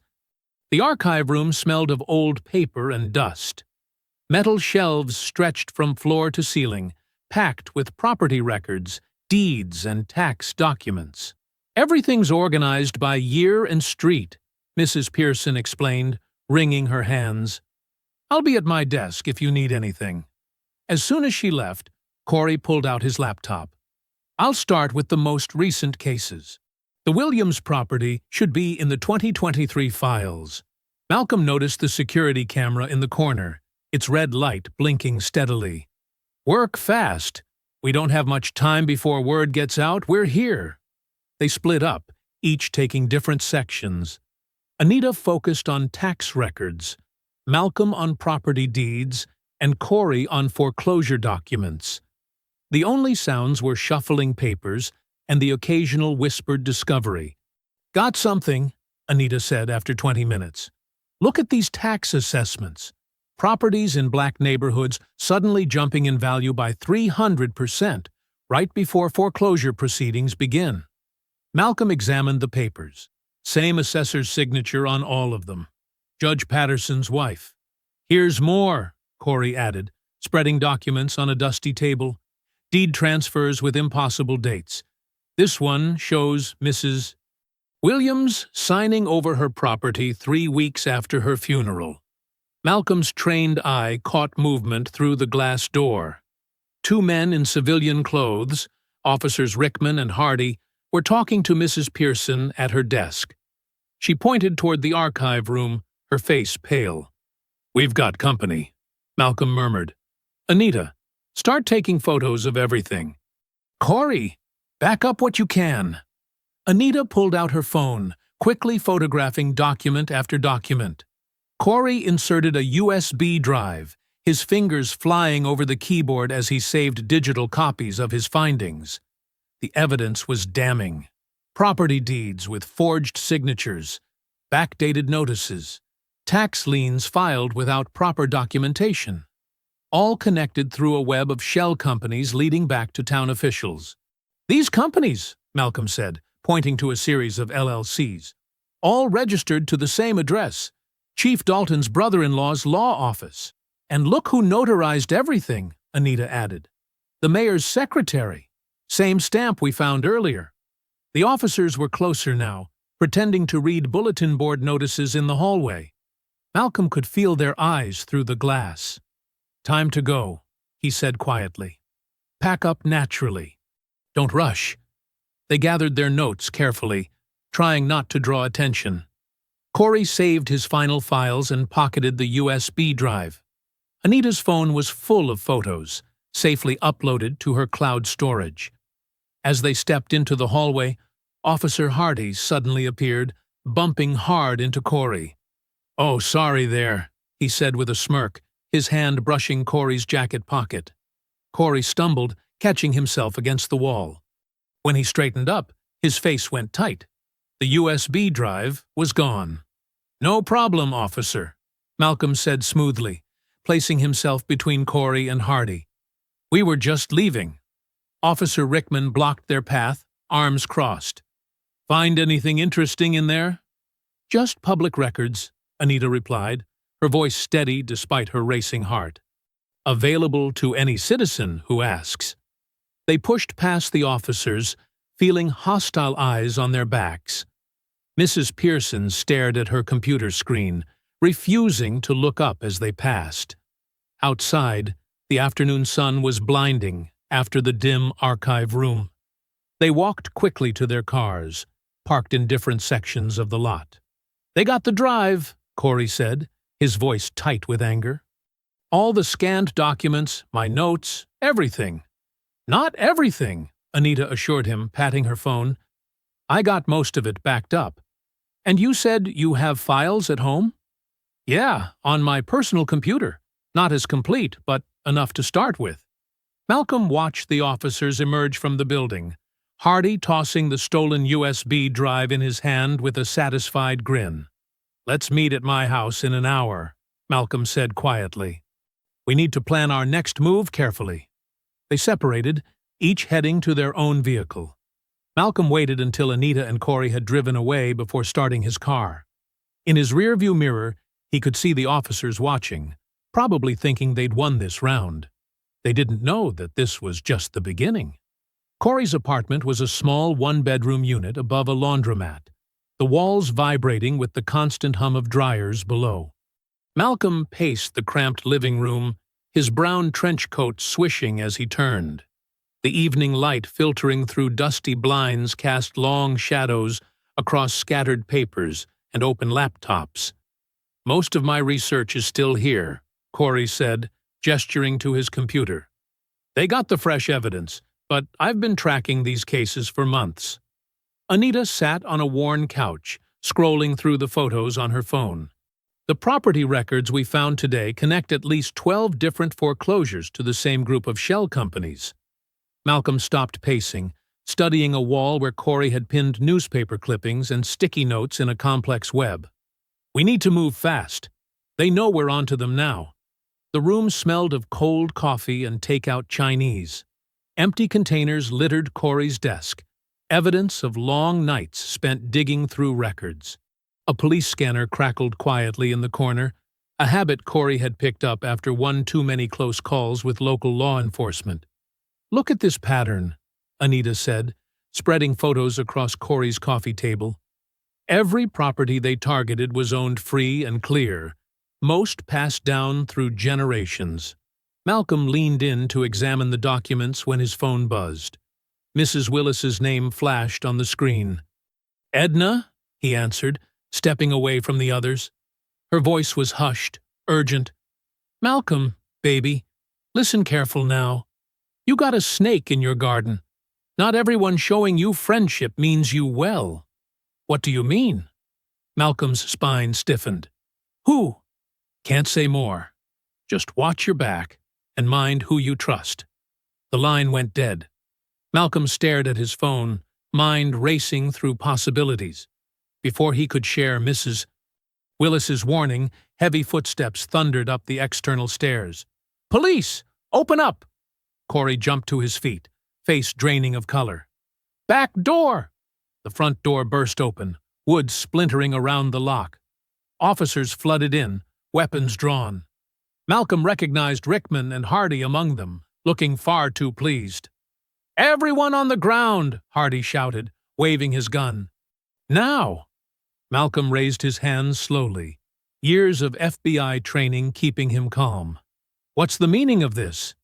The archive room smelled of old paper and dust. Metal shelves stretched from floor to ceiling, packed with property records, deeds, and tax documents. "Everything's organized by year and street," Mrs. Pearson explained, wringing her hands. "I'll be at my desk if you need anything." As soon as she left, Corey pulled out his laptop. "I'll start with the most recent cases. The Williams property should be in the 2023 files." Malcolm noticed the security camera in the corner, its red light blinking steadily. "Work fast. We don't have much time before word gets out we're here." They split up, each taking different sections. Anita focused on tax records, Malcolm on property deeds, and Corey on foreclosure documents. The only sounds were shuffling papers and the occasional whispered discovery. "Got something," Anita said after 20 minutes. "Look at these tax assessments. Properties in black neighborhoods suddenly jumping in value by 300% right before foreclosure proceedings begin." Malcolm examined the papers. Same assessor's signature on all of them. Judge Patterson's wife. "Here's more," Corey added, spreading documents on a dusty table. "Deed transfers with impossible dates. This one shows Mrs. Williams signing over her property 3 weeks after her funeral. Malcolm's trained eye caught movement through the glass door. Two men in civilian clothes, Officers Rickman and Hardy, were talking to Mrs. Pearson at her desk. She pointed toward the archive room, her face pale. "We've got company," Malcolm murmured. "Anita, start taking photos of everything." "Corey, back up what you can." Anita pulled out her phone, quickly photographing document after document. Corey inserted a USB drive, his fingers flying over the keyboard as he saved digital copies of his findings. The evidence was damning. Property deeds with forged signatures, backdated notices, tax liens filed without proper documentation, all connected through a web of shell companies leading back to town officials. "These companies," Malcolm said, pointing to a series of LLCs, "all registered to the same address, Chief Dalton's brother-in-law's law office. And look who notarized everything," Anita added. "The mayor's secretary. Same stamp we found earlier." The officers were closer now, pretending to read bulletin board notices in the hallway. Malcolm could feel their eyes through the glass. "Time to go," he said quietly. "Pack up naturally. Don't rush." They gathered their notes carefully, trying not to draw attention. Corey saved his final files and pocketed the USB drive. Anita's phone was full of photos, safely uploaded to her cloud storage. As they stepped into the hallway, Officer Hardy suddenly appeared, bumping hard into Corey. "Oh, sorry there," he said with a smirk, his hand brushing Corey's jacket pocket. Corey stumbled, catching himself against the wall. When he straightened up, his face went tight. The USB drive was gone. "No problem, officer," Malcolm said smoothly, placing himself between Corey and Hardy. "We were just leaving." Officer Rickman blocked their path, arms crossed. "Find anything interesting in there?" "Just public records," Anita replied, her voice steady despite her racing heart. "Available to any citizen who asks." They pushed past the officers, feeling hostile eyes on their backs. Mrs. Pearson stared at her computer screen, refusing to look up as they passed. Outside, the afternoon sun was blinding after the dim archive room. They walked quickly to their cars, parked in different sections of the lot. "They got the drive," Corey said, his voice tight with anger. "All the scanned documents, my notes, everything." "Not everything," Anita assured him, patting her phone. "I got most of it backed up." "And you said you have files at home?" "Yeah, on my personal computer. Not as complete, but enough to start with." Malcolm watched the officers emerge from the building, Hardy tossing the stolen USB drive in his hand with a satisfied grin. "Let's meet at my house in an hour," Malcolm said quietly. "We need to plan our next move carefully." They separated, each heading to their own vehicle. Malcolm waited until Anita and Corey had driven away before starting his car. In his rearview mirror, he could see the officers watching, probably thinking they'd won this round. They didn't know that this was just the beginning. Corey's apartment was a small one-bedroom unit above a laundromat, the walls vibrating with the constant hum of dryers below. Malcolm paced the cramped living room, his brown trench coat swishing as he turned. The evening light filtering through dusty blinds cast long shadows across scattered papers and open laptops. "Most of my research is still here," Corey said, gesturing to his computer. "They got the fresh evidence, but I've been tracking these cases for months." Anita sat on a worn couch, scrolling through the photos on her phone. "The property records we found today connect at least 12 different foreclosures to the same group of shell companies." Malcolm stopped pacing, studying a wall where Corey had pinned newspaper clippings and sticky notes in a complex web. "We need to move fast. They know we're onto them now." The room smelled of cold coffee and takeout Chinese. Empty containers littered Corey's desk, evidence of long nights spent digging through records. A police scanner crackled quietly in the corner, a habit Corey had picked up after one too many close calls with local law enforcement. "Look at this pattern," Anita said, spreading photos across Corey's coffee table. Every property they targeted was owned free and clear, most passed down through generations. Malcolm leaned in to examine the documents when his phone buzzed. Mrs. Willis's name flashed on the screen. "Edna?" he answered, stepping away from the others. Her voice was hushed, urgent. "Malcolm, baby, listen careful now. You got a snake in your garden. Not everyone showing you friendship means you well." "What do you mean?" Malcolm's spine stiffened. "Who?" "Can't say more. Just watch your back and mind who you trust." The line went dead. Malcolm stared at his phone, mind racing through possibilities. Before he could share Mrs. Willis's warning, heavy footsteps thundered up the external stairs. "Police! Open up!" Corey jumped to his feet, face draining of color. "Back door!" The front door burst open, wood splintering around the lock. Officers flooded in, weapons drawn. Malcolm recognized Rickman and Hardy among them, looking far too pleased. "Everyone on the ground!" Hardy shouted, waving his gun. "Now!" Malcolm raised his hands slowly, years of FBI training keeping him calm. "What's the meaning of this?"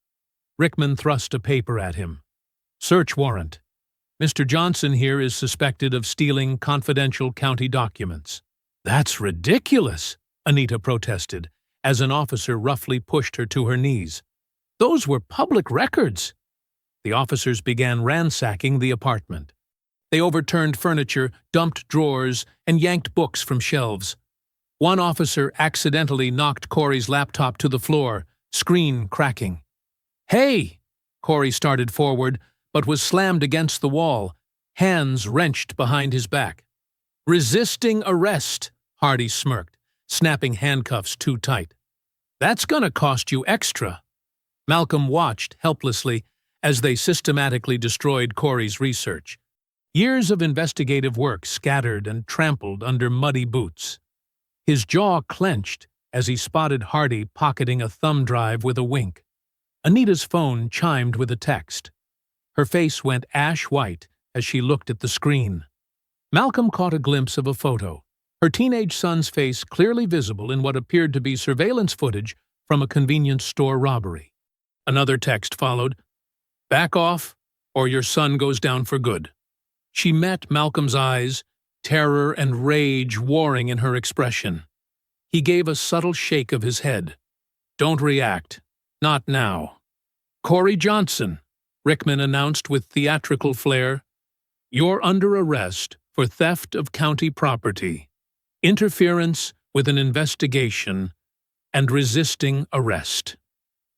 Rickman thrust a paper at him. "Search warrant. Mr. Johnson here is suspected of stealing confidential county documents." "That's ridiculous," Anita protested, as an officer roughly pushed her to her knees. "Those were public records." The officers began ransacking the apartment. They overturned furniture, dumped drawers, and yanked books from shelves. One officer accidentally knocked Corey's laptop to the floor, screen cracking. "Hey!" Corey started forward, but was slammed against the wall, hands wrenched behind his back. "Resisting arrest," Hardy smirked, snapping handcuffs too tight. "That's gonna cost you extra." Malcolm watched helplessly as they systematically destroyed Corey's research. Years of investigative work scattered and trampled under muddy boots. His jaw clenched as he spotted Hardy pocketing a thumb drive with a wink. Anita's phone chimed with a text. Her face went ash-white as she looked at the screen. Malcolm caught a glimpse of a photo, her teenage son's face clearly visible in what appeared to be surveillance footage from a convenience store robbery. Another text followed. "Back off, or your son goes down for good." She met Malcolm's eyes, terror and rage warring in her expression. He gave a subtle shake of his head. "Don't react. Not now." "Corey Johnson," Rickman announced with theatrical flair, "you're under arrest for theft of county property, interference with an investigation, and resisting arrest."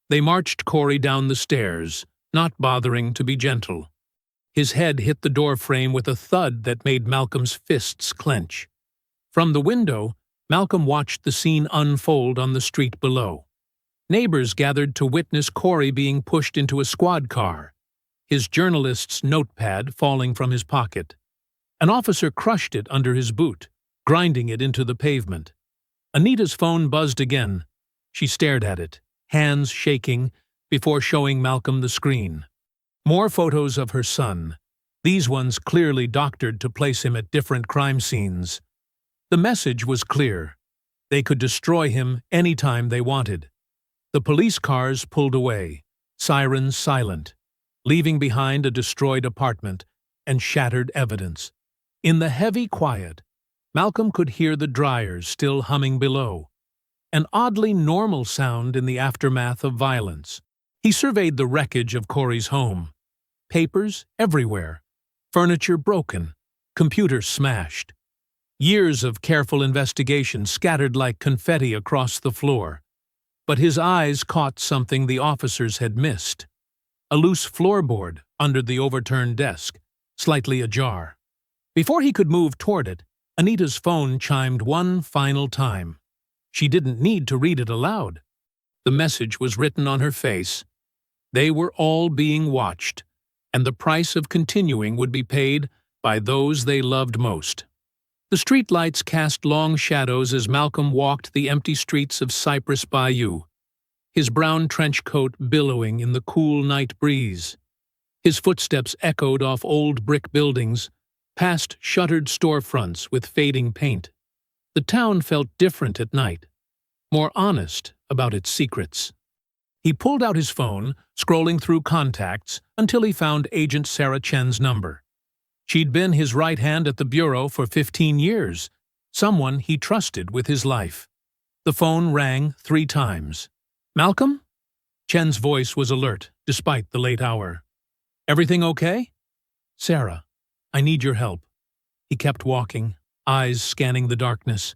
They marched Corey down the stairs, not bothering to be gentle. His head hit the door frame with a thud that made Malcolm's fists clench. From the window, Malcolm watched the scene unfold on the street below. Neighbors gathered to witness Corey being pushed into a squad car, his journalist's notepad falling from his pocket. An officer crushed it under his boot, grinding it into the pavement. Anita's phone buzzed again. She stared at it, hands shaking, before showing Malcolm the screen. More photos of her son, these ones clearly doctored to place him at different crime scenes. The message was clear. They could destroy him anytime they wanted. The police cars pulled away, sirens silent, leaving behind a destroyed apartment and shattered evidence. In the heavy quiet, Malcolm could hear the dryers still humming below, an oddly normal sound in the aftermath of violence. He surveyed the wreckage of Corey's home. Papers everywhere, furniture broken, computers smashed. Years of careful investigation scattered like confetti across the floor. But his eyes caught something the officers had missed. A loose floorboard under the overturned desk, slightly ajar. Before he could move toward it, Anita's phone chimed one final time. She didn't need to read it aloud. The message was written on her face. They were all being watched, and the price of continuing would be paid by those they loved most. The streetlights cast long shadows as Malcolm walked the empty streets of Cypress Bayou, his brown trench coat billowing in the cool night breeze. His footsteps echoed off old brick buildings, past shuttered storefronts with fading paint. The town felt different at night, more honest about its secrets. He pulled out his phone, scrolling through contacts until he found Agent Sarah Chen's number. She'd been his right hand at the bureau for 15 years, someone he trusted with his life. The phone rang 3 times. "Malcolm?" Chen's voice was alert, despite the late hour. "Everything okay?" "Sarah, I need your help." He kept walking, eyes scanning the darkness.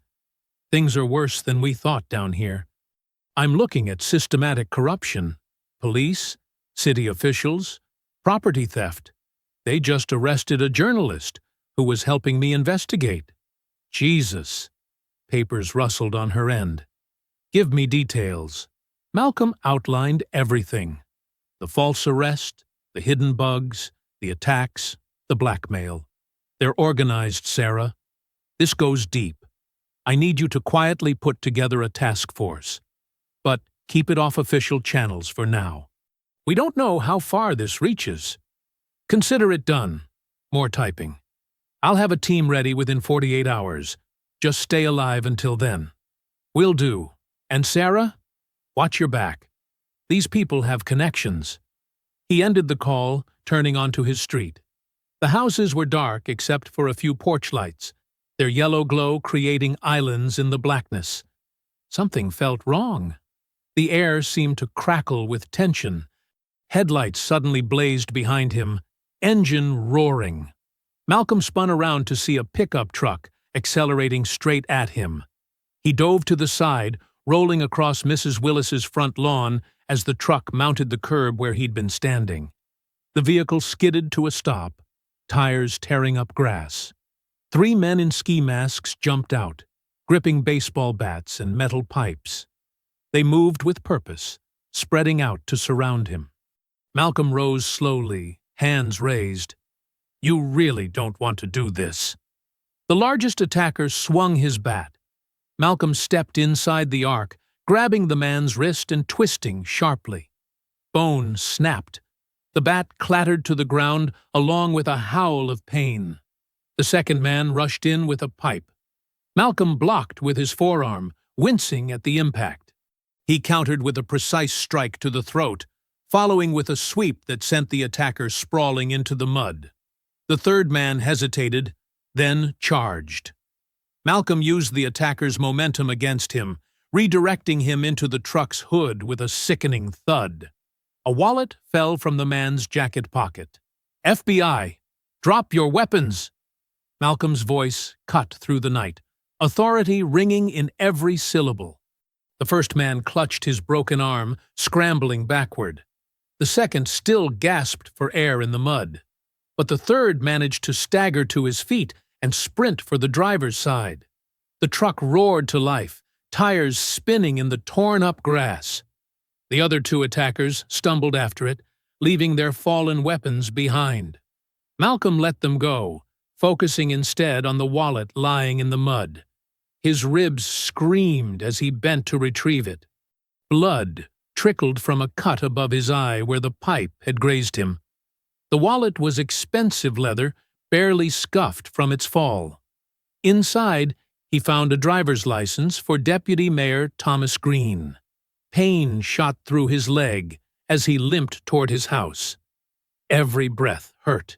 "Things are worse than we thought down here. I'm looking at systematic corruption. Police, city officials, property theft. They just arrested a journalist who was helping me investigate." "Jesus." Papers rustled on her end. "Give me details." Malcolm outlined everything. The false arrest, the hidden bugs, the attacks, the blackmail. "They're organized, Sarah. This goes deep. I need you to quietly put together a task force. But keep it off official channels for now. We don't know how far this reaches. Consider it done." More typing. "I'll have a team ready within 48 hours. Just stay alive until then." "Will do. And Sarah, watch your back. These people have connections." He ended the call, turning onto his street. The houses were dark except for a few porch lights, their yellow glow creating islands in the blackness. Something felt wrong. The air seemed to crackle with tension. Headlights suddenly blazed behind him, engine roaring. Malcolm spun around to see a pickup truck accelerating straight at him. He dove to the side, rolling across Mrs. Willis's front lawn as the truck mounted the curb where he'd been standing. The vehicle skidded to a stop, tires tearing up grass. 3 men in ski masks jumped out, gripping baseball bats and metal pipes. They moved with purpose, spreading out to surround him. Malcolm rose slowly, hands raised. "You really don't want to do this." The largest attacker swung his bat. Malcolm stepped inside the arc, grabbing the man's wrist and twisting sharply. Bone snapped. The bat clattered to the ground along with a howl of pain. The second man rushed in with a pipe. Malcolm blocked with his forearm, wincing at the impact. He countered with a precise strike to the throat, following with a sweep that sent the attacker sprawling into the mud. The third man hesitated, then charged. Malcolm used the attacker's momentum against him, redirecting him into the truck's hood with a sickening thud. A wallet fell from the man's jacket pocket. "FBI, drop your weapons!" Malcolm's voice cut through the night, authority ringing in every syllable. The first man clutched his broken arm, scrambling backward. The second still gasped for air in the mud. But the third managed to stagger to his feet and sprint for the driver's side. The truck roared to life, tires spinning in the torn-up grass. The other 2 attackers stumbled after it, leaving their fallen weapons behind. Malcolm let them go, focusing instead on the wallet lying in the mud. His ribs screamed as he bent to retrieve it. Blood trickled from a cut above his eye where the pipe had grazed him. The wallet was expensive leather, barely scuffed from its fall. Inside, he found a driver's license for Deputy Mayor Thomas Green. Pain shot through his leg as he limped toward his house. Every breath hurt.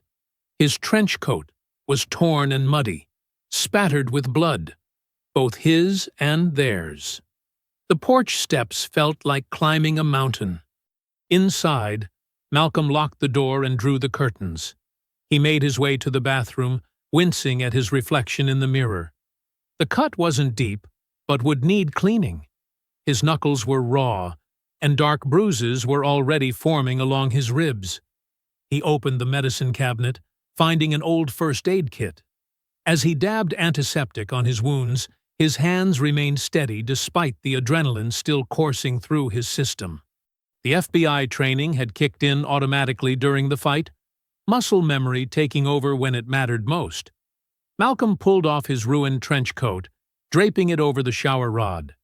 His trench coat was torn and muddy, spattered with blood, both his and theirs. The porch steps felt like climbing a mountain. Inside, Malcolm locked the door and drew the curtains. He made his way to the bathroom, wincing at his reflection in the mirror. The cut wasn't deep, but would need cleaning. His knuckles were raw, and dark bruises were already forming along his ribs. He opened the medicine cabinet, finding an old first aid kit. As he dabbed antiseptic on his wounds, his hands remained steady despite the adrenaline still coursing through his system. The FBI training had kicked in automatically during the fight, muscle memory taking over when it mattered most. Malcolm pulled off his ruined trench coat, draping it over the shower rod.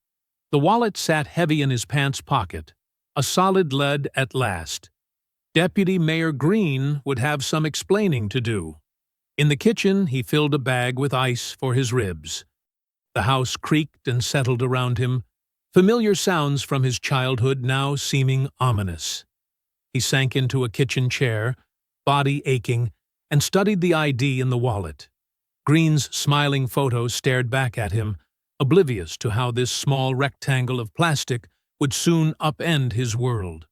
The wallet sat heavy in his pants pocket, a solid lead at last. Deputy Mayor Green would have some explaining to do. In the kitchen, he filled a bag with ice for his ribs. The house creaked and settled around him, familiar sounds from his childhood now seeming ominous. He sank into a kitchen chair, body aching, and studied the ID in the wallet. Green's smiling photo stared back at him, oblivious to how this small rectangle of plastic would soon upend his world.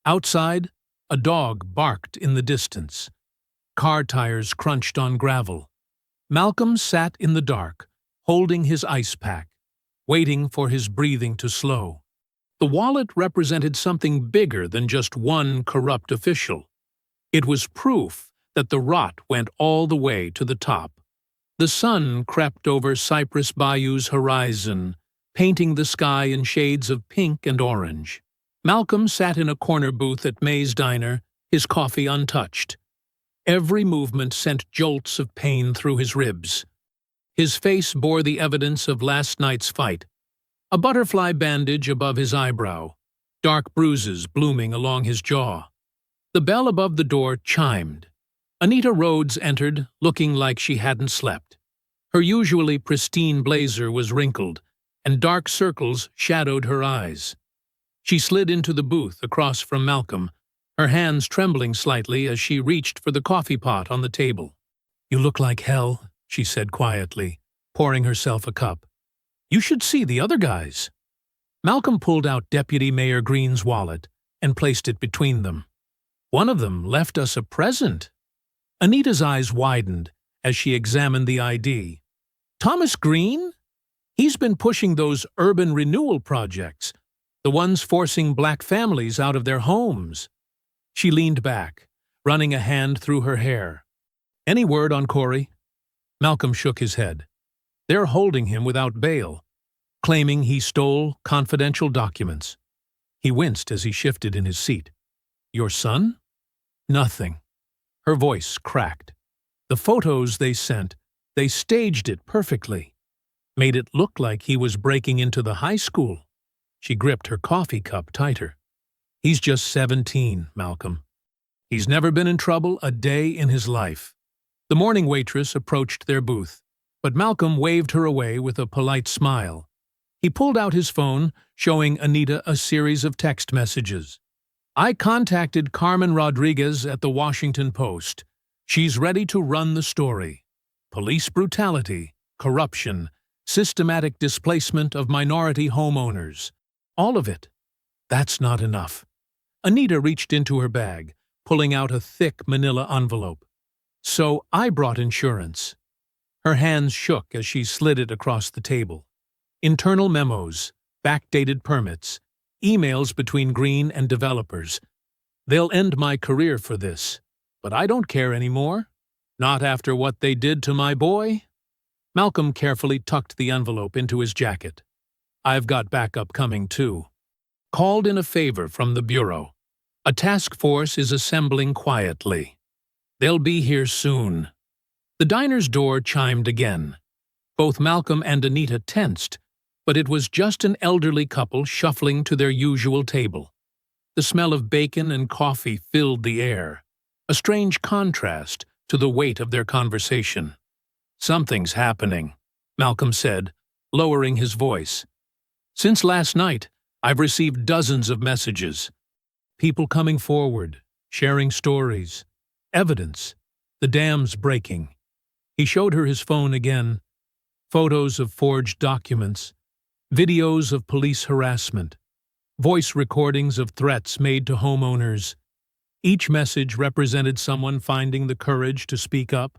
Outside, a dog barked in the distance. Car tires crunched on gravel. Malcolm sat in the dark, holding his ice pack, waiting for his breathing to slow. The wallet represented something bigger than just one corrupt official. It was proof that the rot went all the way to the top. The sun crept over Cypress Bayou's horizon, painting the sky in shades of pink and orange. Malcolm sat in a corner booth at May's Diner, his coffee untouched. Every movement sent jolts of pain through his ribs. His face bore the evidence of last night's fight. A butterfly bandage above his eyebrow, dark bruises blooming along his jaw. The bell above the door chimed. Anita Rhodes entered, looking like she hadn't slept. Her usually pristine blazer was wrinkled, and dark circles shadowed her eyes. She slid into the booth across from Malcolm, her hands trembling slightly as she reached for the coffee pot on the table. "You look like hell," she said quietly, pouring herself a cup. "You should see the other guys." Malcolm pulled out Deputy Mayor Green's wallet and placed it between them. "One of them left us a present." Anita's eyes widened as she examined the ID. "Thomas Green? He's been pushing those urban renewal projects, the ones forcing black families out of their homes." She leaned back, running a hand through her hair. "Any word on Corey?" Malcolm shook his head. "They're holding him without bail, claiming he stole confidential documents." He winced as he shifted in his seat. "Your son?" "Nothing." Her voice cracked. "The photos they sent, they staged it perfectly. Made it look like he was breaking into the high school." She gripped her coffee cup tighter. "He's just 17, Malcolm. He's never been in trouble a day in his life." The morning waitress approached their booth, but Malcolm waved her away with a polite smile. He pulled out his phone, showing Anita a series of text messages. "I contacted Carmen Rodriguez at the Washington Post. She's ready to run the story. Police brutality, corruption, systematic displacement of minority homeowners. All of it. That's not enough." Anita reached into her bag, pulling out a thick manila envelope. "So I brought insurance." Her hands shook as she slid it across the table. Internal memos, backdated permits, emails between Green and developers. "They'll end my career for this, but I don't care anymore. Not after what they did to my boy." Malcolm carefully tucked the envelope into his jacket. "I've got backup coming, too. Called in a favor from the Bureau. A task force is assembling quietly. They'll be here soon." The diner's door chimed again. Both Malcolm and Anita tensed, but it was just an elderly couple shuffling to their usual table. The smell of bacon and coffee filled the air, a strange contrast to the weight of their conversation. "Something's happening," Malcolm said, lowering his voice. "Since last night, I've received dozens of messages. People coming forward, sharing stories, evidence, the dam's breaking." He showed her his phone again. Photos of forged documents, videos of police harassment, voice recordings of threats made to homeowners. Each message represented someone finding the courage to speak up.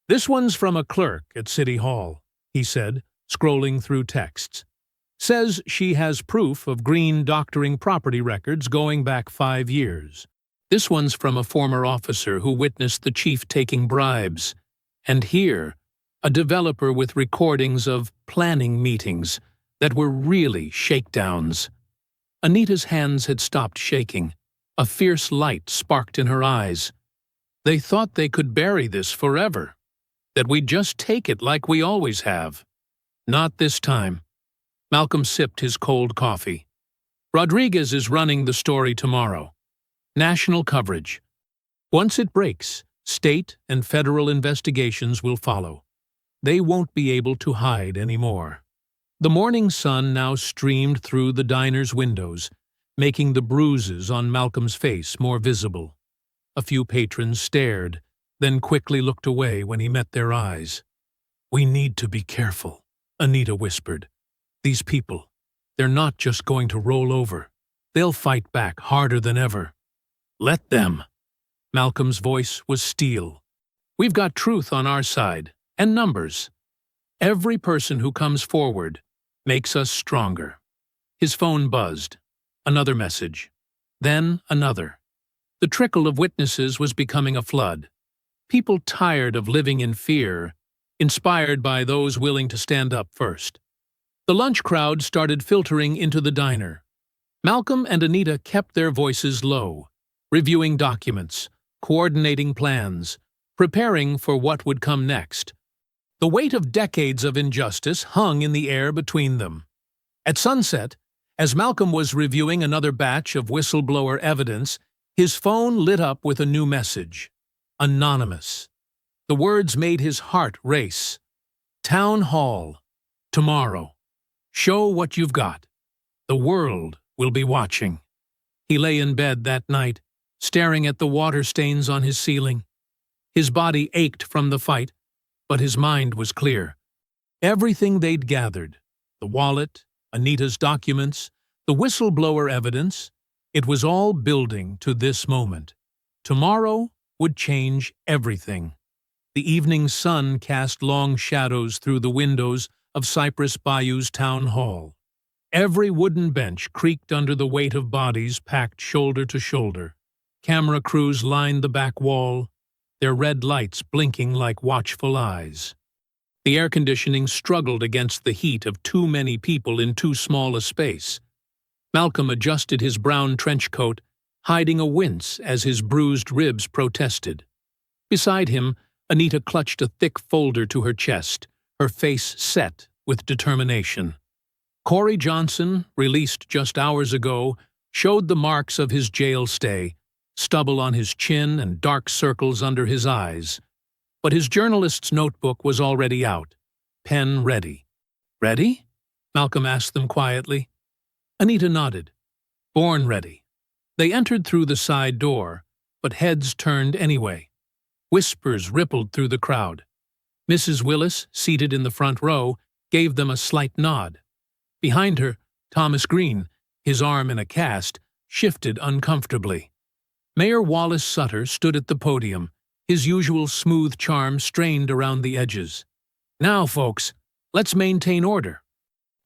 "This one's from a clerk at City Hall," he said, scrolling through texts. "Says she has proof of Green doctoring property records going back 5 years. This one's from a former officer who witnessed the chief taking bribes. And here, a developer with recordings of planning meetings that were really shakedowns." Anita's hands had stopped shaking. A fierce light sparked in her eyes. "They thought they could bury this forever. That we'd just take it like we always have. Not this time." Malcolm sipped his cold coffee. "Rodriguez is running the story tomorrow. National coverage. Once it breaks, State and federal investigations will follow. They won't be able to hide anymore. The morning sun now streamed through the diner's windows, making the bruises on Malcolm's face more visible. A few patrons stared, then quickly looked away when he met their eyes. "We need to be careful," Anita whispered. "These people, they're not just going to roll over. They'll fight back harder than ever." "Let them." Malcolm's voice was steel. "We've got truth on our side, and numbers. Every person who comes forward makes us stronger." His phone buzzed. Another message. Then another. The trickle of witnesses was becoming a flood. People tired of living in fear, inspired by those willing to stand up first. The lunch crowd started filtering into the diner. Malcolm and Anita kept their voices low, reviewing documents, coordinating plans, preparing for what would come next. The weight of decades of injustice hung in the air between them. At sunset, as Malcolm was reviewing another batch of whistleblower evidence, his phone lit up with a new message. Anonymous. The words made his heart race. "Town Hall. Tomorrow. Show what you've got. The world will be watching." He lay in bed that night, staring at the water stains on his ceiling. His body ached from the fight, but his mind was clear. Everything they'd gathered, the wallet, Anita's documents, the whistleblower evidence, it was all building to this moment. Tomorrow would change everything. The evening sun cast long shadows through the windows of Cypress Bayou's town hall. Every wooden bench creaked under the weight of bodies packed shoulder to shoulder. Camera crews lined the back wall, their red lights blinking like watchful eyes. The air conditioning struggled against the heat of too many people in too small a space. Malcolm adjusted his brown trench coat, hiding a wince as his bruised ribs protested. Beside him, Anita clutched a thick folder to her chest, her face set with determination. Corey Johnson, released just hours ago, showed the marks of his jail stay, stubble on his chin and dark circles under his eyes. But his journalist's notebook was already out, pen ready. "Ready?" Malcolm asked them quietly. Anita nodded. "Born ready." They entered through the side door, but heads turned anyway. Whispers rippled through the crowd. Mrs. Willis, seated in the front row, gave them a slight nod. Behind her, Thomas Green, his arm in a cast, shifted uncomfortably. Mayor Wallace Sutter stood at the podium, his usual smooth charm strained around the edges. "Now, folks, let's maintain order."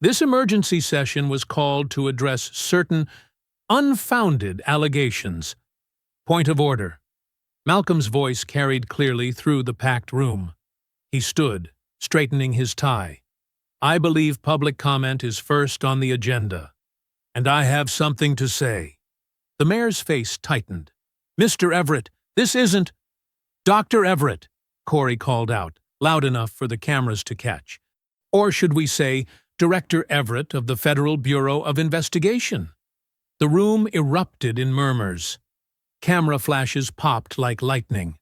This emergency session was called to address certain unfounded allegations. Point of order. Malcolm's voice carried clearly through the packed room. He stood, straightening his tie. "I believe public comment is first on the agenda. And I have something to say." The mayor's face tightened. "Mr. Everett, this isn't—" "Dr. Everett," Corey called out, loud enough for the cameras to catch. "Or should we say, Director Everett of the Federal Bureau of Investigation?" The room erupted in murmurs. Camera flashes popped like lightning.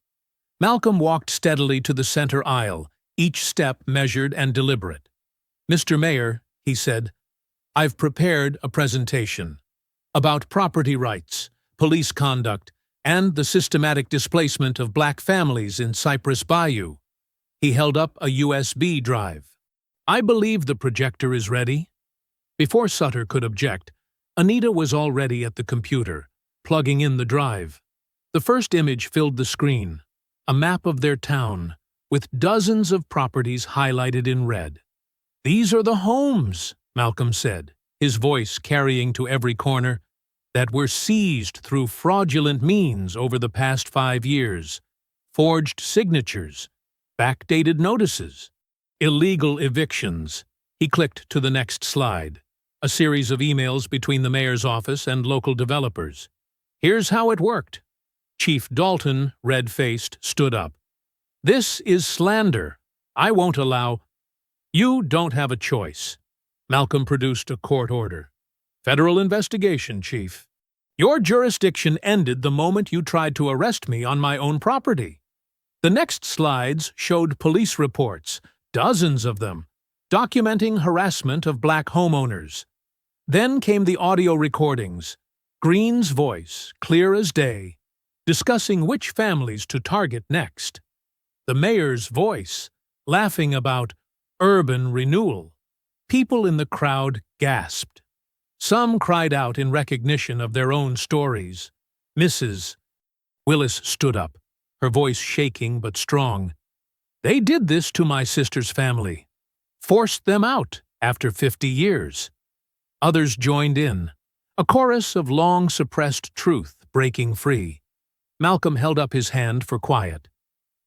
Malcolm walked steadily to the center aisle, each step measured and deliberate. "Mr. Mayor," he said, "I've prepared a presentation about property rights, police conduct, and the systematic displacement of black families in Cypress Bayou." He held up a USB drive. "I believe the projector is ready." Before Sutter could object, Anita was already at the computer, plugging in the drive. The first image filled the screen, a map of their town, with dozens of properties highlighted in red. "These are the homes," Malcolm said, his voice carrying to every corner, "that were seized through fraudulent means over the past 5 years. Forged signatures, backdated notices, illegal evictions." He clicked to the next slide, a series of emails between the mayor's office and local developers. "Here's how it worked." Chief Dalton, red-faced, stood up. "This is slander. I won't allow—" "You don't have a choice." Malcolm produced a court order. "Federal investigation, Chief. Your jurisdiction ended the moment you tried to arrest me on my own property." The next slides showed police reports, dozens of them, documenting harassment of black homeowners. Then came the audio recordings, Green's voice, clear as day, discussing which families to target next. The mayor's voice, laughing about urban renewal. People in the crowd gasped. Some cried out in recognition of their own stories. Mrs. Willis stood up, her voice shaking but strong. They did this to my sister's family. Forced them out after 50 years. Others joined in, a chorus of long-suppressed truth breaking free. Malcolm held up his hand for quiet.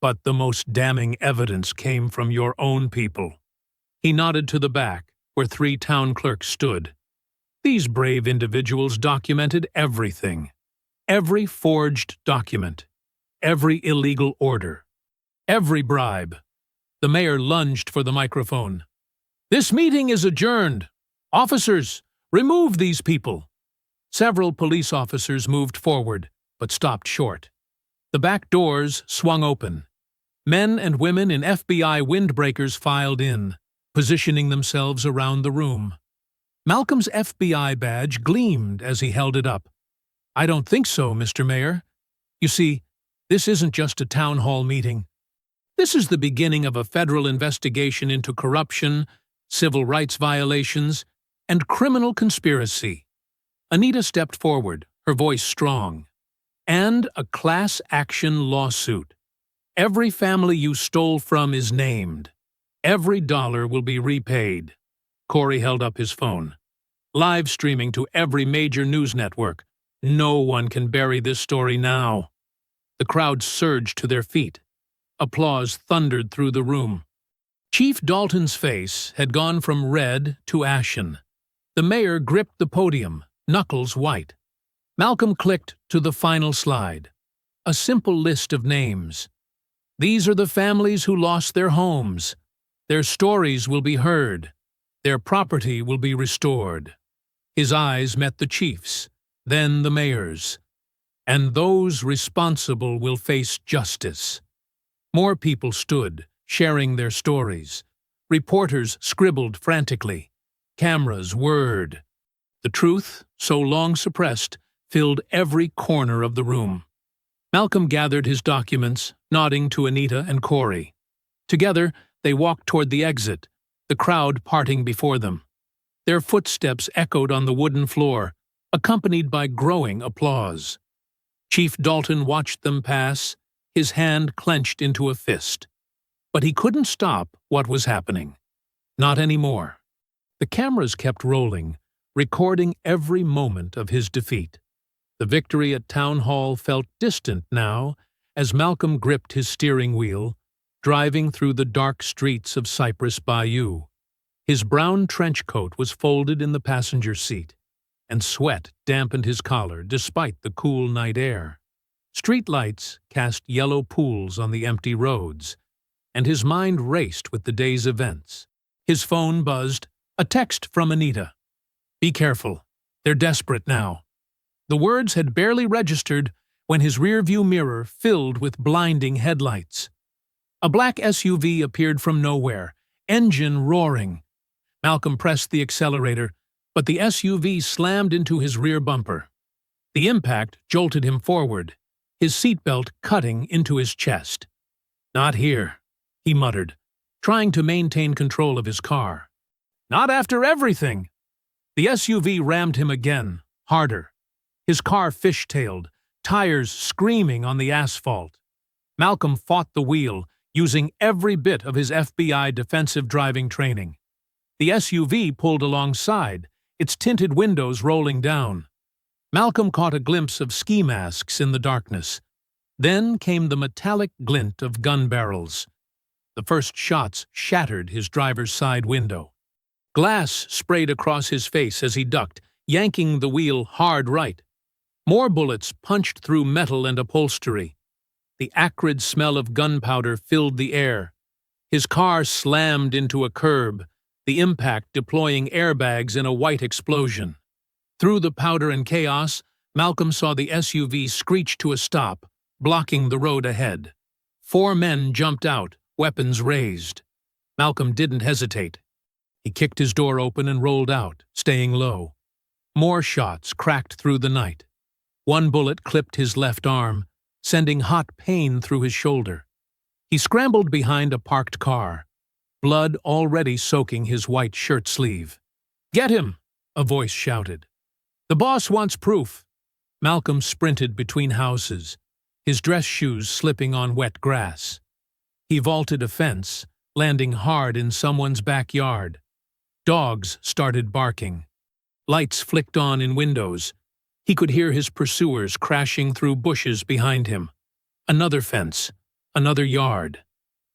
But the most damning evidence came from your own people. He nodded to the back, where 3 town clerks stood. These brave individuals documented everything. Every forged document. Every illegal order. Every bribe. The mayor lunged for the microphone. This meeting is adjourned. Officers, remove these people. Several police officers moved forward, but stopped short. The back doors swung open. Men and women in FBI windbreakers filed in, positioning themselves around the room. Malcolm's FBI badge gleamed as he held it up. I don't think so, Mr. Mayor. You see, this isn't just a town hall meeting. This is the beginning of a federal investigation into corruption, civil rights violations, and criminal conspiracy. Anita stepped forward, her voice strong. And a class action lawsuit. Every family you stole from is named. Every dollar will be repaid. Corey held up his phone. Live streaming to every major news network. No one can bury this story now. The crowd surged to their feet. Applause thundered through the room. Chief Dalton's face had gone from red to ashen. The mayor gripped the podium, knuckles white. Malcolm clicked to the final slide. A simple list of names. These are the families who lost their homes. Their stories will be heard. Their property will be restored. His eyes met the chief's, then the mayor's. And those responsible will face justice. More people stood, sharing their stories. Reporters scribbled frantically. Cameras whirred. The truth, so long suppressed, filled every corner of the room. Malcolm gathered his documents, nodding to Anita and Corey. Together, they walked toward the exit, the crowd parting before them. Their footsteps echoed on the wooden floor, accompanied by growing applause. Chief Dalton watched them pass, his hand clenched into a fist. But he couldn't stop what was happening. Not anymore. The cameras kept rolling, recording every moment of his defeat. The victory at Town Hall felt distant now as Malcolm gripped his steering wheel, driving through the dark streets of Cypress Bayou. His brown trench coat was folded in the passenger seat, and sweat dampened his collar despite the cool night air. Street lights cast yellow pools on the empty roads, and his mind raced with the day's events. His phone buzzed, a text from Anita. Be careful. They're desperate now. The words had barely registered when his rearview mirror filled with blinding headlights. A black SUV appeared from nowhere, engine roaring. Malcolm pressed the accelerator, but the SUV slammed into his rear bumper. The impact jolted him forward, his seatbelt cutting into his chest. Not here, he muttered, trying to maintain control of his car. Not after everything! The SUV rammed him again, harder. His car fishtailed, tires screaming on the asphalt. Malcolm fought the wheel, using every bit of his FBI defensive driving training. The SUV pulled alongside, its tinted windows rolling down. Malcolm caught a glimpse of ski masks in the darkness. Then came the metallic glint of gun barrels. The first shots shattered his driver's side window. Glass sprayed across his face as he ducked, yanking the wheel hard right. More bullets punched through metal and upholstery. The acrid smell of gunpowder filled the air. His car slammed into a curb, the impact deploying airbags in a white explosion. Through the powder and chaos, Malcolm saw the SUV screech to a stop, blocking the road ahead. 4 men jumped out, weapons raised. Malcolm didn't hesitate. He kicked his door open and rolled out, staying low. More shots cracked through the night. One bullet clipped his left arm, sending hot pain through his shoulder. He scrambled behind a parked car, blood already soaking his white shirt sleeve. "Get him!" a voice shouted. "The boss wants proof." Malcolm sprinted between houses, his dress shoes slipping on wet grass. He vaulted a fence, landing hard in someone's backyard. Dogs started barking. Lights flicked on in windows. He could hear his pursuers crashing through bushes behind him. Another fence, another yard.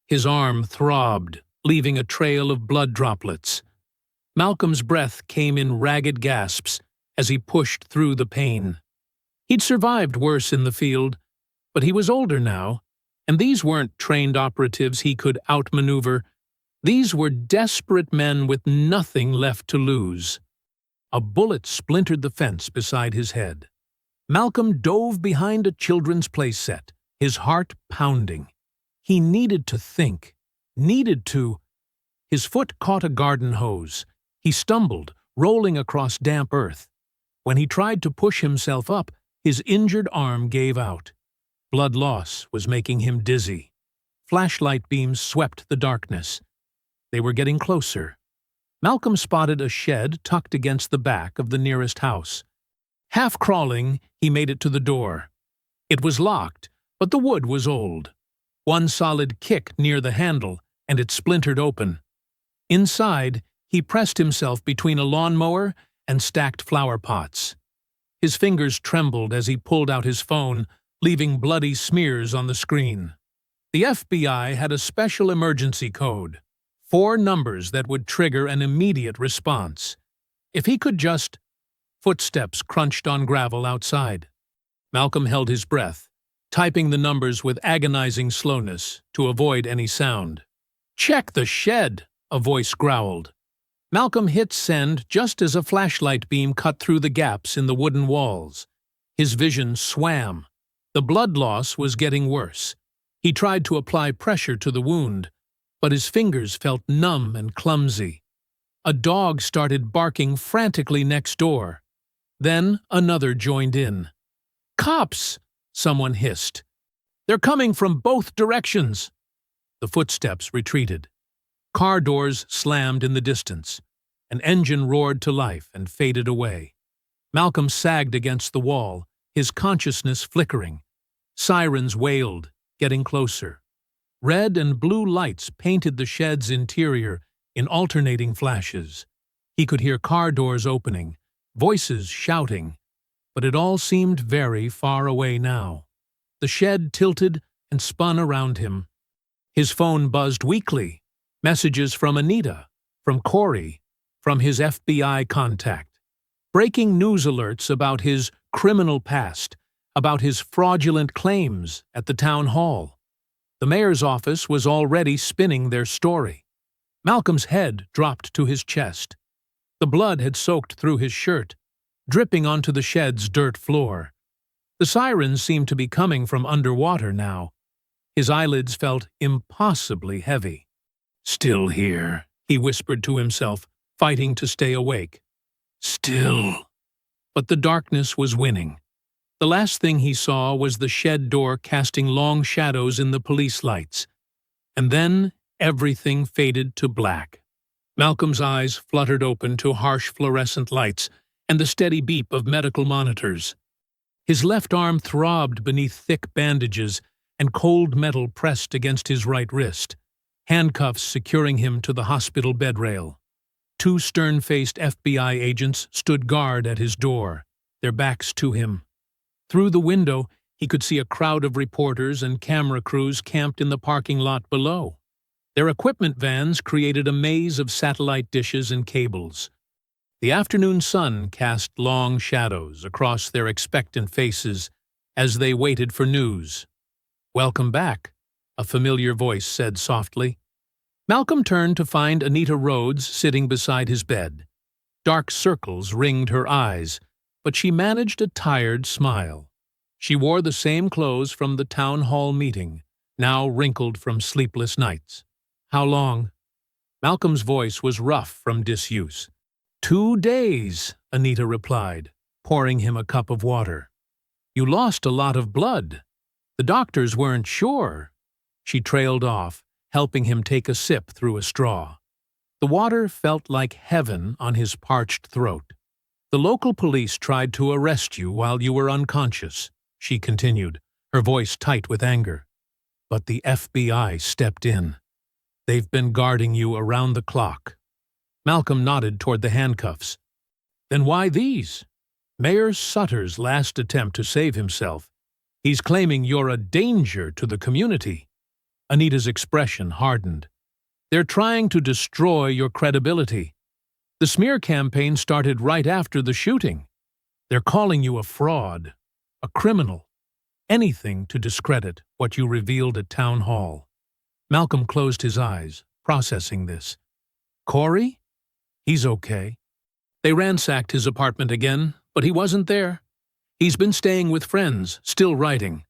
His arm throbbed, leaving a trail of blood droplets. Malcolm's breath came in ragged gasps as he pushed through the pain. He'd survived worse in the field, but he was older now, and these weren't trained operatives he could outmaneuver. These were desperate men with nothing left to lose. A bullet splintered the fence beside his head. Malcolm dove behind a children's play set, his heart pounding. He needed to think, needed to. His foot caught a garden hose. He stumbled, rolling across damp earth. When he tried to push himself up, his injured arm gave out. Blood loss was making him dizzy. Flashlight beams swept the darkness. They were getting closer. Malcolm spotted a shed tucked against the back of the nearest house. Half crawling, he made it to the door. It was locked, but the wood was old. One solid kick near the handle, and it splintered open. Inside, he pressed himself between a lawnmower and stacked flower pots. His fingers trembled as he pulled out his phone, leaving bloody smears on the screen. The FBI had a special emergency code, 4 numbers that would trigger an immediate response. If he could just... Footsteps crunched on gravel outside. Malcolm held his breath, typing the numbers with agonizing slowness to avoid any sound. "Check the shed," a voice growled. Malcolm hit send just as a flashlight beam cut through the gaps in the wooden walls. His vision swam. The blood loss was getting worse. He tried to apply pressure to the wound, but his fingers felt numb and clumsy. A dog started barking frantically next door. Then another joined in. "Cops!" someone hissed. "They're coming from both directions." The footsteps retreated. Car doors slammed in the distance. An engine roared to life and faded away. Malcolm sagged against the wall, his consciousness flickering. Sirens wailed, getting closer. Red and blue lights painted the shed's interior in alternating flashes. He could hear car doors opening, voices shouting, but it all seemed very far away now. The shed tilted and spun around him. His phone buzzed weakly. Messages from Anita, from Corey, from his FBI contact. Breaking news alerts about his criminal past, about his fraudulent claims at the town hall. The mayor's office was already spinning their story. Malcolm's head dropped to his chest. The blood had soaked through his shirt, dripping onto the shed's dirt floor. The sirens seemed to be coming from underwater now. His eyelids felt impossibly heavy. "Still here," he whispered to himself, fighting to stay awake. "Still." But the darkness was winning. The last thing he saw was the shed door casting long shadows in the police lights. And then everything faded to black. Malcolm's eyes fluttered open to harsh fluorescent lights and the steady beep of medical monitors. His left arm throbbed beneath thick bandages and cold metal pressed against his right wrist, handcuffs securing him to the hospital bed rail. 2 stern-faced FBI agents stood guard at his door, their backs to him. Through the window, he could see a crowd of reporters and camera crews camped in the parking lot below. Their equipment vans created a maze of satellite dishes and cables. The afternoon sun cast long shadows across their expectant faces as they waited for news. "Welcome back," a familiar voice said softly. Malcolm turned to find Anita Rhodes sitting beside his bed. Dark circles ringed her eyes, but she managed a tired smile. She wore the same clothes from the town hall meeting, now wrinkled from sleepless nights. "How long?" Malcolm's voice was rough from disuse. "2 days," Anita replied, pouring him a cup of water. "You lost a lot of blood. The doctors weren't sure." She trailed off, helping him take a sip through a straw. The water felt like heaven on his parched throat. "The local police tried to arrest you while you were unconscious," she continued, her voice tight with anger. "But the FBI stepped in. They've been guarding you around the clock." Malcolm nodded toward the handcuffs. "Then why these?" "Mayor Sutter's last attempt to save himself. He's claiming you're a danger to the community." Anita's expression hardened. "They're trying to destroy your credibility. The smear campaign started right after the shooting. They're calling you a fraud, a criminal, anything to discredit what you revealed at Town Hall." Malcolm closed his eyes, processing this. "Corey? He's okay." They ransacked his apartment again, but he wasn't there. He's been staying with friends, still writing.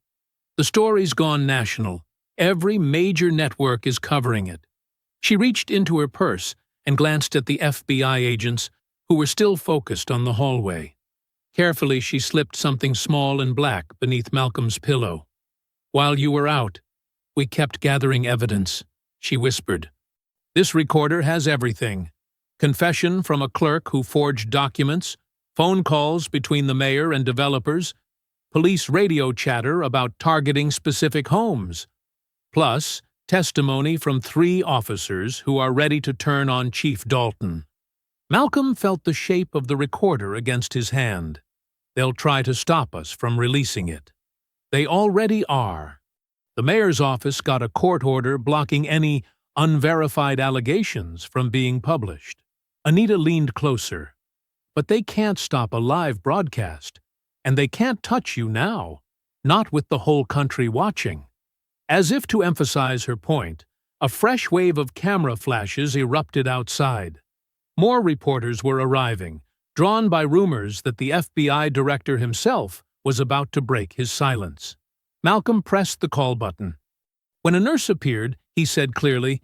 The story's gone national. Every major network is covering it. She reached into her purse and glanced at the FBI agents, who were still focused on the hallway. Carefully, she slipped something small and black beneath Malcolm's pillow. "While you were out, we kept gathering evidence," she whispered. "This recorder has everything. Confession from a clerk who forged documents, phone calls between the mayor and developers, police radio chatter about targeting specific homes, plus testimony from 3 officers who are ready to turn on Chief Dalton." Malcolm felt the shape of the recorder against his hand. "They'll try to stop us from releasing it. They already are. The mayor's office got a court order blocking any unverified allegations from being published." Anita leaned closer. "But they can't stop a live broadcast, and they can't touch you now, not with the whole country watching." As if to emphasize her point, a fresh wave of camera flashes erupted outside. More reporters were arriving, drawn by rumors that the FBI director himself was about to break his silence. Malcolm pressed the call button. When a nurse appeared, he said clearly,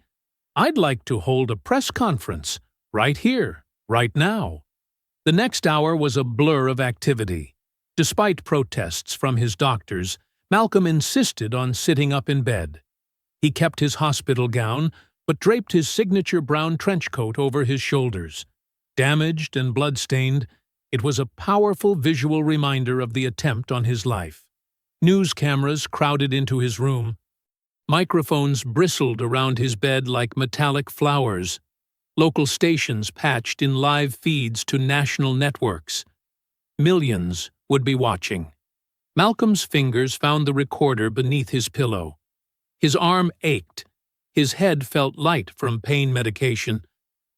"I'd like to hold a press conference, right here, right now." The next hour was a blur of activity. Despite protests from his doctors, Malcolm insisted on sitting up in bed. He kept his hospital gown, but draped his signature brown trench coat over his shoulders. Damaged and blood-stained, it was a powerful visual reminder of the attempt on his life. News cameras crowded into his room. Microphones bristled around his bed like metallic flowers. Local stations patched in live feeds to national networks. Millions would be watching. Malcolm's fingers found the recorder beneath his pillow. His arm ached. His head felt light from pain medication,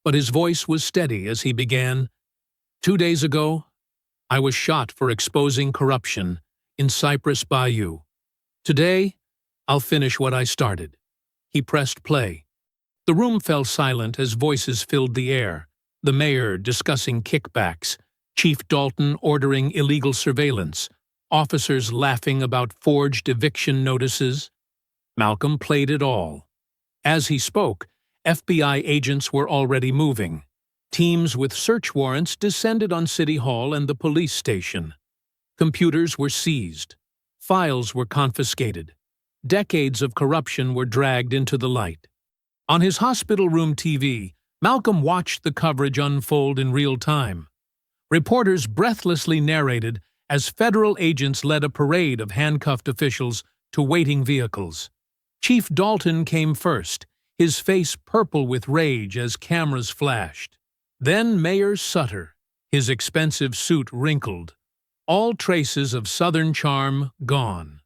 but his voice was steady as he began. 2 days ago, I was shot for exposing corruption in Cypress Bayou. Today, I'll finish what I started." He pressed play. The room fell silent as voices filled the air, the mayor discussing kickbacks, Chief Dalton ordering illegal surveillance, officers laughing about forged eviction notices. Malcolm played it all. As he spoke, FBI agents were already moving. Teams with search warrants descended on City Hall and the police station. Computers were seized. Files were confiscated. Decades of corruption were dragged into the light. On his hospital room TV, Malcolm watched the coverage unfold in real time. Reporters breathlessly narrated as federal agents led a parade of handcuffed officials to waiting vehicles. Chief Dalton came first, his face purple with rage as cameras flashed. Then Mayor Sutter, his expensive suit wrinkled. All traces of Southern charm gone.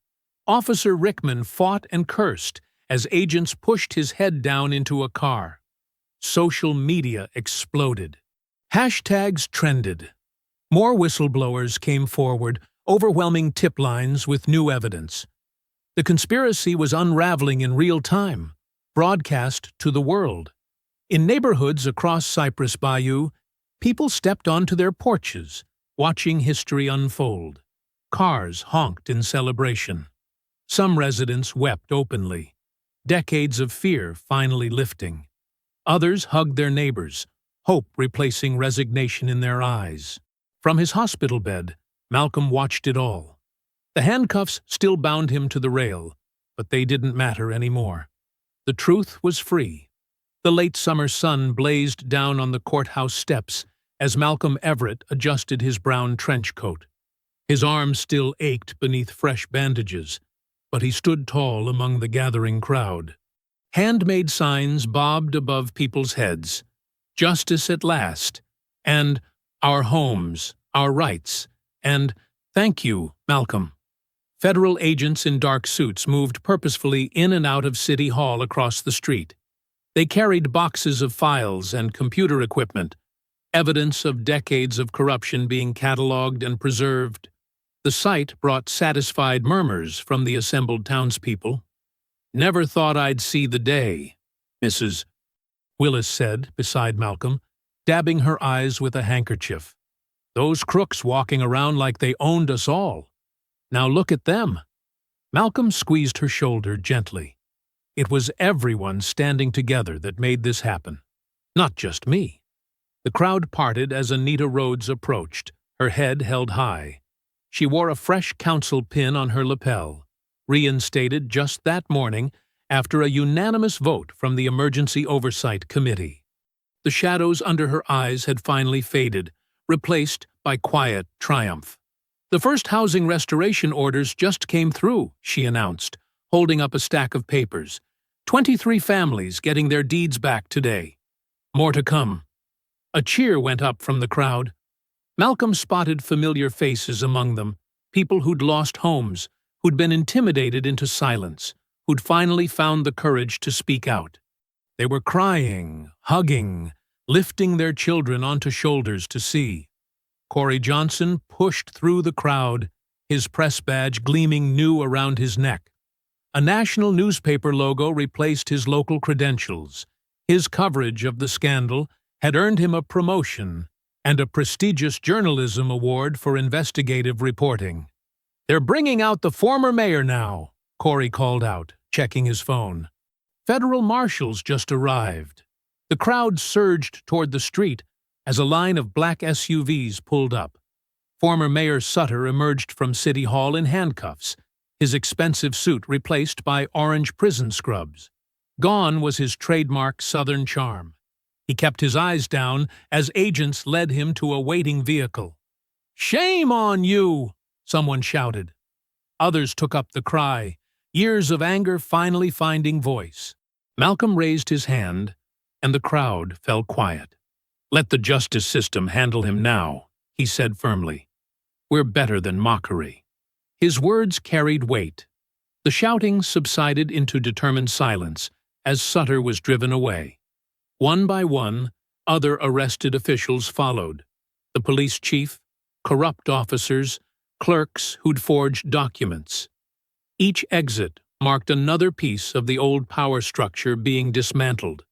Officer Rickman fought and cursed as agents pushed his head down into a car. Social media exploded. Hashtags trended. More whistleblowers came forward, overwhelming tip lines with new evidence. The conspiracy was unraveling in real time, broadcast to the world. In neighborhoods across Cypress Bayou, people stepped onto their porches, watching history unfold. Cars honked in celebration. Some residents wept openly, decades of fear finally lifting. Others hugged their neighbors, hope replacing resignation in their eyes. From his hospital bed, Malcolm watched it all. The handcuffs still bound him to the rail, but they didn't matter anymore. The truth was free. The late summer sun blazed down on the courthouse steps as Malcolm Everett adjusted his brown trench coat. His arms still ached beneath fresh bandages, but he stood tall among the gathering crowd. Handmade signs bobbed above people's heads. Justice at last, and our homes, our rights, and thank you, Malcolm. Federal agents in dark suits moved purposefully in and out of City Hall across the street. They carried boxes of files and computer equipment, evidence of decades of corruption being catalogued and preserved. The sight brought satisfied murmurs from the assembled townspeople. "Never thought I'd see the day," Mrs. Willis said beside Malcolm, dabbing her eyes with a handkerchief. "Those crooks walking around like they owned us all. Now look at them." Malcolm squeezed her shoulder gently. It was everyone standing together that made this happen, not just me. The crowd parted as Anita Rhodes approached, her head held high. She wore a fresh council pin on her lapel, reinstated just that morning after a unanimous vote from the Emergency Oversight Committee. The shadows under her eyes had finally faded, replaced by quiet triumph. "The first housing restoration orders just came through," she announced, holding up a stack of papers. 23 families getting their deeds back today. More to come. A cheer went up from the crowd. Malcolm spotted familiar faces among them, people who'd lost homes, who'd been intimidated into silence, who'd finally found the courage to speak out. They were crying, hugging, lifting their children onto shoulders to see. Corey Johnson pushed through the crowd, his press badge gleaming new around his neck. A national newspaper logo replaced his local credentials. His coverage of the scandal had earned him a promotion and a prestigious journalism award for investigative reporting. "They're bringing out the former mayor now," Corey called out, checking his phone. Federal marshals just arrived. The crowd surged toward the street as a line of black SUVs pulled up. Former Mayor Sutter emerged from City Hall in handcuffs, his expensive suit replaced by orange prison scrubs. Gone was his trademark Southern charm. He kept his eyes down as agents led him to a waiting vehicle. "Shame on you!" someone shouted. Others took up the cry, years of anger finally finding voice. Malcolm raised his hand, and the crowd fell quiet. "Let the justice system handle him now," he said firmly. "We're better than mockery." His words carried weight. The shouting subsided into determined silence as Sutter was driven away. One by one, other arrested officials followed. The police chief, corrupt officers, clerks who'd forged documents. Each exit marked another piece of the old power structure being dismantled.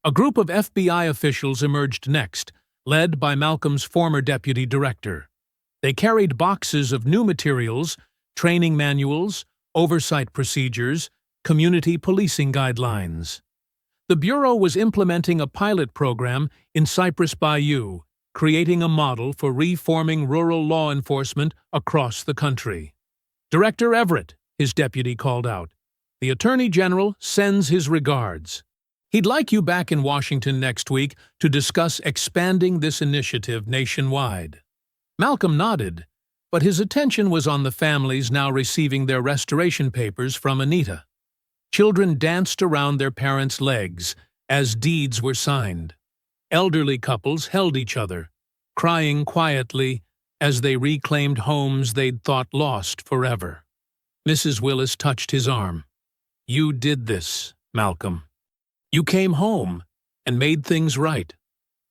A group of FBI officials emerged next, led by Malcolm's former deputy director. They carried boxes of new materials, training manuals, oversight procedures, community policing guidelines. The Bureau was implementing a pilot program in Cypress Bayou, creating a model for reforming rural law enforcement across the country. "Director Everett," his deputy called out, "the Attorney General sends his regards. He'd like you back in Washington next week to discuss expanding this initiative nationwide." Malcolm nodded, but his attention was on the families now receiving their restoration papers from Anita. Children danced around their parents' legs as deeds were signed. Elderly couples held each other, crying quietly as they reclaimed homes they'd thought lost forever. Mrs. Willis touched his arm. "You did this, Malcolm. You came home and made things right."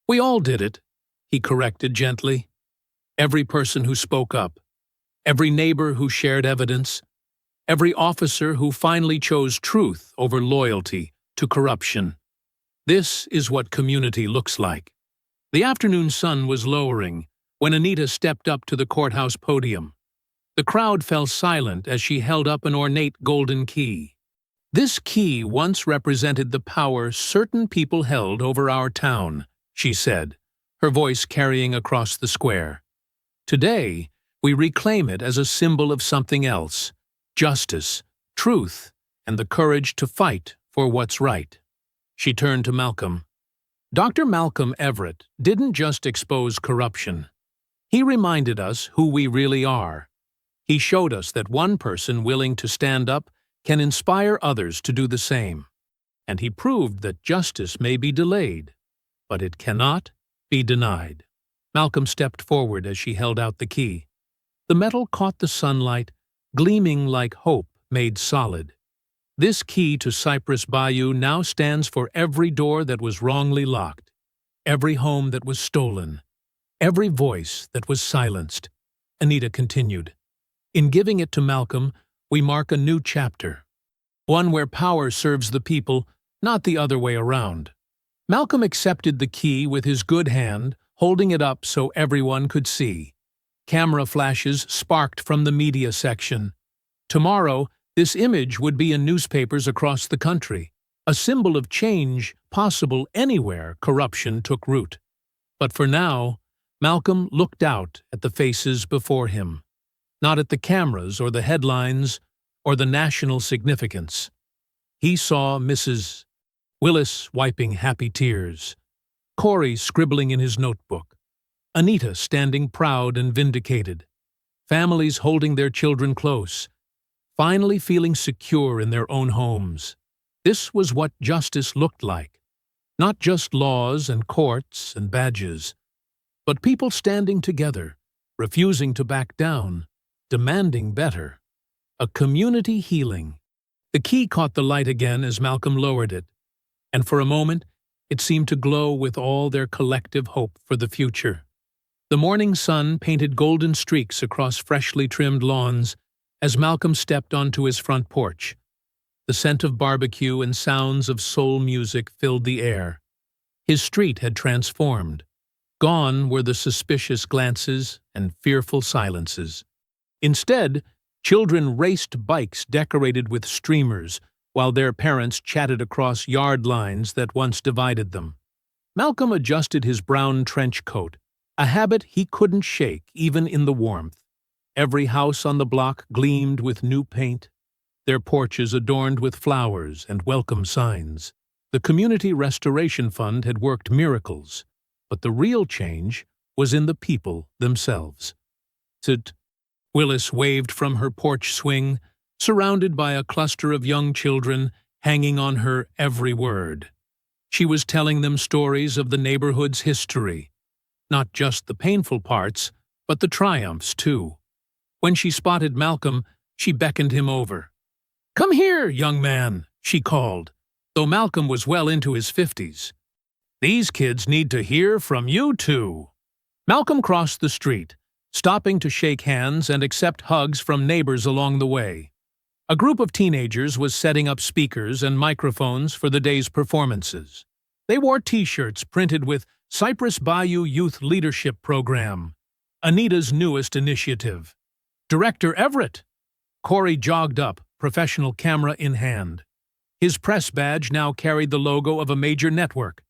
"We all did it," he corrected gently. "Every person who spoke up, every neighbor who shared evidence, every officer who finally chose truth over loyalty to corruption. This is what community looks like." The afternoon sun was lowering when Anita stepped up to the courthouse podium. The crowd fell silent as she held up an ornate golden key. "This key once represented the power certain people held over our town," she said, her voice carrying across the square. "Today, we reclaim it as a symbol of something else: justice, truth, and the courage to fight for what's right." She turned to Malcolm. Dr. Malcolm Everett didn't just expose corruption. He reminded us who we really are. He showed us that one person willing to stand up can inspire others to do the same. And he proved that justice may be delayed, but it cannot be denied. Malcolm stepped forward as she held out the key. The metal caught the sunlight, gleaming like hope made solid. "This key to Cypress Bayou now stands for every door that was wrongly locked, every home that was stolen, every voice that was silenced," Anita continued. "In giving it to Malcolm, we mark a new chapter, one where power serves the people, not the other way around." Malcolm accepted the key with his good hand, holding it up so everyone could see. Camera flashes sparked from the media section. Tomorrow, this image would be in newspapers across the country, a symbol of change possible anywhere corruption took root. But for now, Malcolm looked out at the faces before him, not at the cameras or the headlines or the national significance. He saw Mrs. Willis wiping happy tears, Corey scribbling in his notebook, Anita standing proud and vindicated, families holding their children close, finally feeling secure in their own homes. This was what justice looked like. Not just laws and courts and badges, but people standing together, refusing to back down, demanding better. A community healing. The key caught the light again as Malcolm lowered it, and for a moment it seemed to glow with all their collective hope for the future. The morning sun painted golden streaks across freshly trimmed lawns as Malcolm stepped onto his front porch. The scent of barbecue and sounds of soul music filled the air. His street had transformed. Gone were the suspicious glances and fearful silences. Instead, children raced bikes decorated with streamers, while their parents chatted across yard lines that once divided them. Malcolm adjusted his brown trench coat, a habit he couldn't shake even in the warmth. Every house on the block gleamed with new paint, their porches adorned with flowers and welcome signs. The Community Restoration Fund had worked miracles, but the real change was in the people themselves. Willis waved from her porch swing, surrounded by a cluster of young children hanging on her every word. She was telling them stories of the neighborhood's history, not just the painful parts, but the triumphs too. When she spotted Malcolm, she beckoned him over. "Come here, young man," she called, though Malcolm was well into his 50s. "These kids need to hear from you too." Malcolm crossed the street, stopping to shake hands and accept hugs from neighbors along the way. A group of teenagers was setting up speakers and microphones for the day's performances. They wore T-shirts printed with Cypress Bayou Youth Leadership Program, Anita's newest initiative. "Director Everett!" Corey jogged up, professional camera in hand. His press badge now carried the logo of a major network.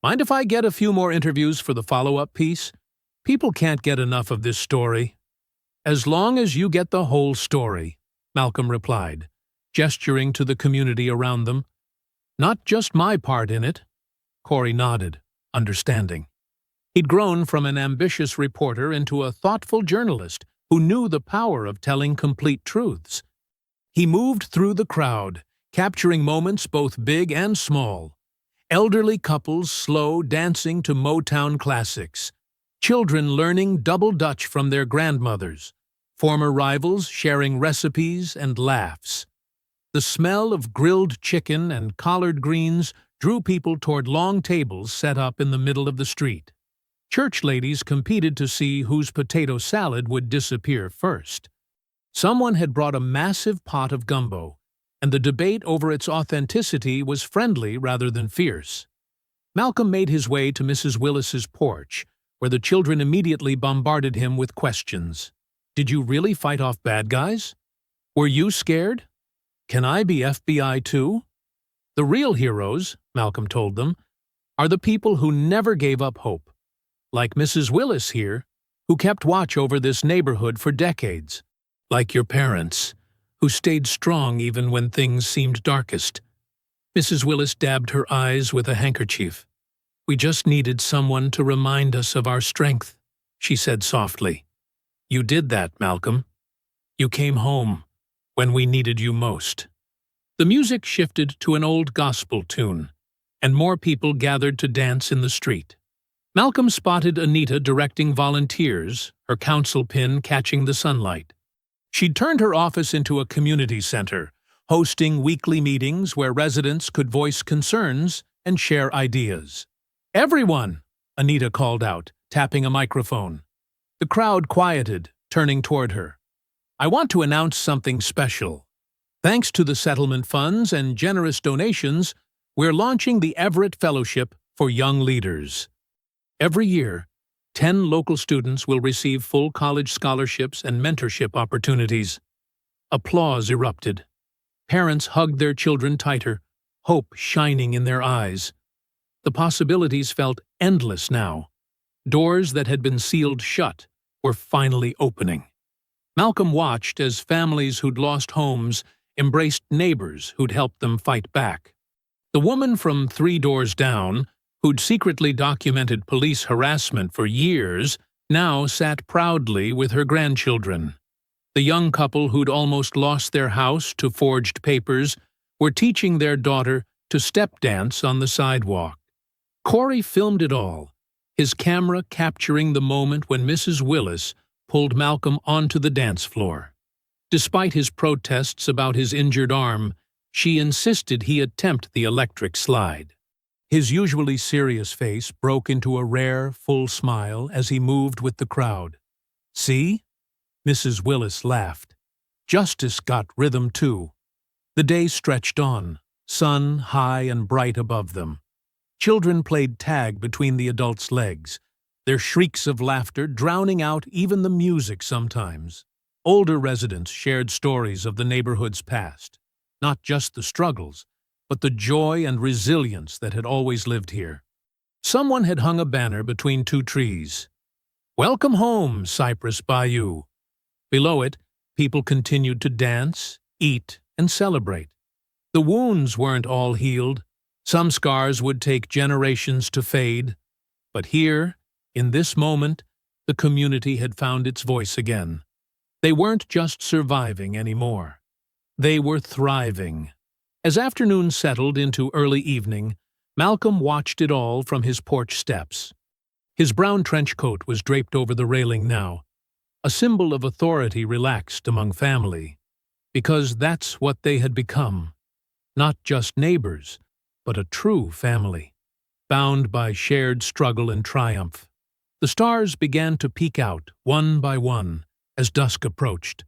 "Mind if I get a few more interviews for the follow-up piece? People can't get enough of this story." "As long as you get the whole story," Malcolm replied, gesturing to the community around them. "Not just my part in it." Corey nodded, understanding. He'd grown from an ambitious reporter into a thoughtful journalist who knew the power of telling complete truths. He moved through the crowd, capturing moments both big and small. Elderly couples slow dancing to Motown classics. Children learning double Dutch from their grandmothers. Former rivals sharing recipes and laughs. The smell of grilled chicken and collard greens drew people toward long tables set up in the middle of the street. Church ladies competed to see whose potato salad would disappear first. Someone had brought a massive pot of gumbo, and the debate over its authenticity was friendly rather than fierce. Malcolm made his way to Mrs. Willis's porch, where the children immediately bombarded him with questions. Did you really fight off bad guys? Were you scared? Can I be FBI too? The real heroes, Malcolm told them, are the people who never gave up hope, like Mrs. Willis here, who kept watch over this neighborhood for decades, like your parents, who stayed strong even when things seemed darkest. Mrs. Willis dabbed her eyes with a handkerchief. We just needed someone to remind us of our strength, she said softly. You did that, Malcolm. You came home when we needed you most. The music shifted to an old gospel tune, and more people gathered to dance in the street. Malcolm spotted Anita directing volunteers, her council pin catching the sunlight. She'd turned her office into a community center, hosting weekly meetings where residents could voice concerns and share ideas. Everyone, Anita called out, tapping a microphone. The crowd quieted, turning toward her. I want to announce something special. Thanks to the settlement funds and generous donations, we're launching the Everett Fellowship for Young Leaders. Every year, 10 local students will receive full college scholarships and mentorship opportunities. Applause erupted. Parents hugged their children tighter, hope shining in their eyes. The possibilities felt endless now. Doors that had been sealed shut were finally opening. Malcolm watched as families who'd lost homes embraced neighbors who'd helped them fight back. The woman from 3 doors down, who'd secretly documented police harassment for years, now sat proudly with her grandchildren. The young couple who'd almost lost their house to forged papers were teaching their daughter to step dance on the sidewalk. Corey filmed it all, his camera capturing the moment when Mrs. Willis pulled Malcolm onto the dance floor. Despite his protests about his injured arm, she insisted he attempt the electric slide. His usually serious face broke into a rare, full smile as he moved with the crowd. See? Mrs. Willis laughed. Justice got rhythm too. The day stretched on, sun high and bright above them. Children played tag between the adults' legs, their shrieks of laughter drowning out even the music sometimes. Older residents shared stories of the neighborhood's past, not just the struggles, but the joy and resilience that had always lived here. Someone had hung a banner between 2 trees. Welcome home, Cypress Bayou. Below it, people continued to dance, eat, and celebrate. The wounds weren't all healed. Some scars would take generations to fade. But here, in this moment, the community had found its voice again. They weren't just surviving anymore. They were thriving. As afternoon settled into early evening, Malcolm watched it all from his porch steps. His brown trench coat was draped over the railing now, a symbol of authority relaxed among family, because that's what they had become. Not just neighbors, but a true family, bound by shared struggle and triumph. The stars began to peek out, one by one, as dusk approached.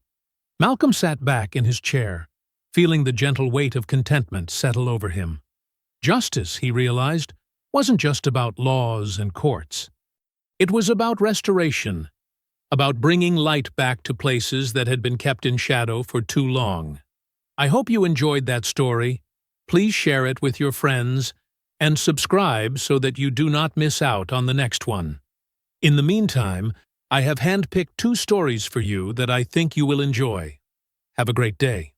Malcolm sat back in his chair, feeling the gentle weight of contentment settle over him. Justice, he realized, wasn't just about laws and courts. It was about restoration, about bringing light back to places that had been kept in shadow for too long. I hope you enjoyed that story. Please share it with your friends and subscribe so that you do not miss out on the next one. In the meantime, I have handpicked 2 stories for you that I think you will enjoy. Have a great day.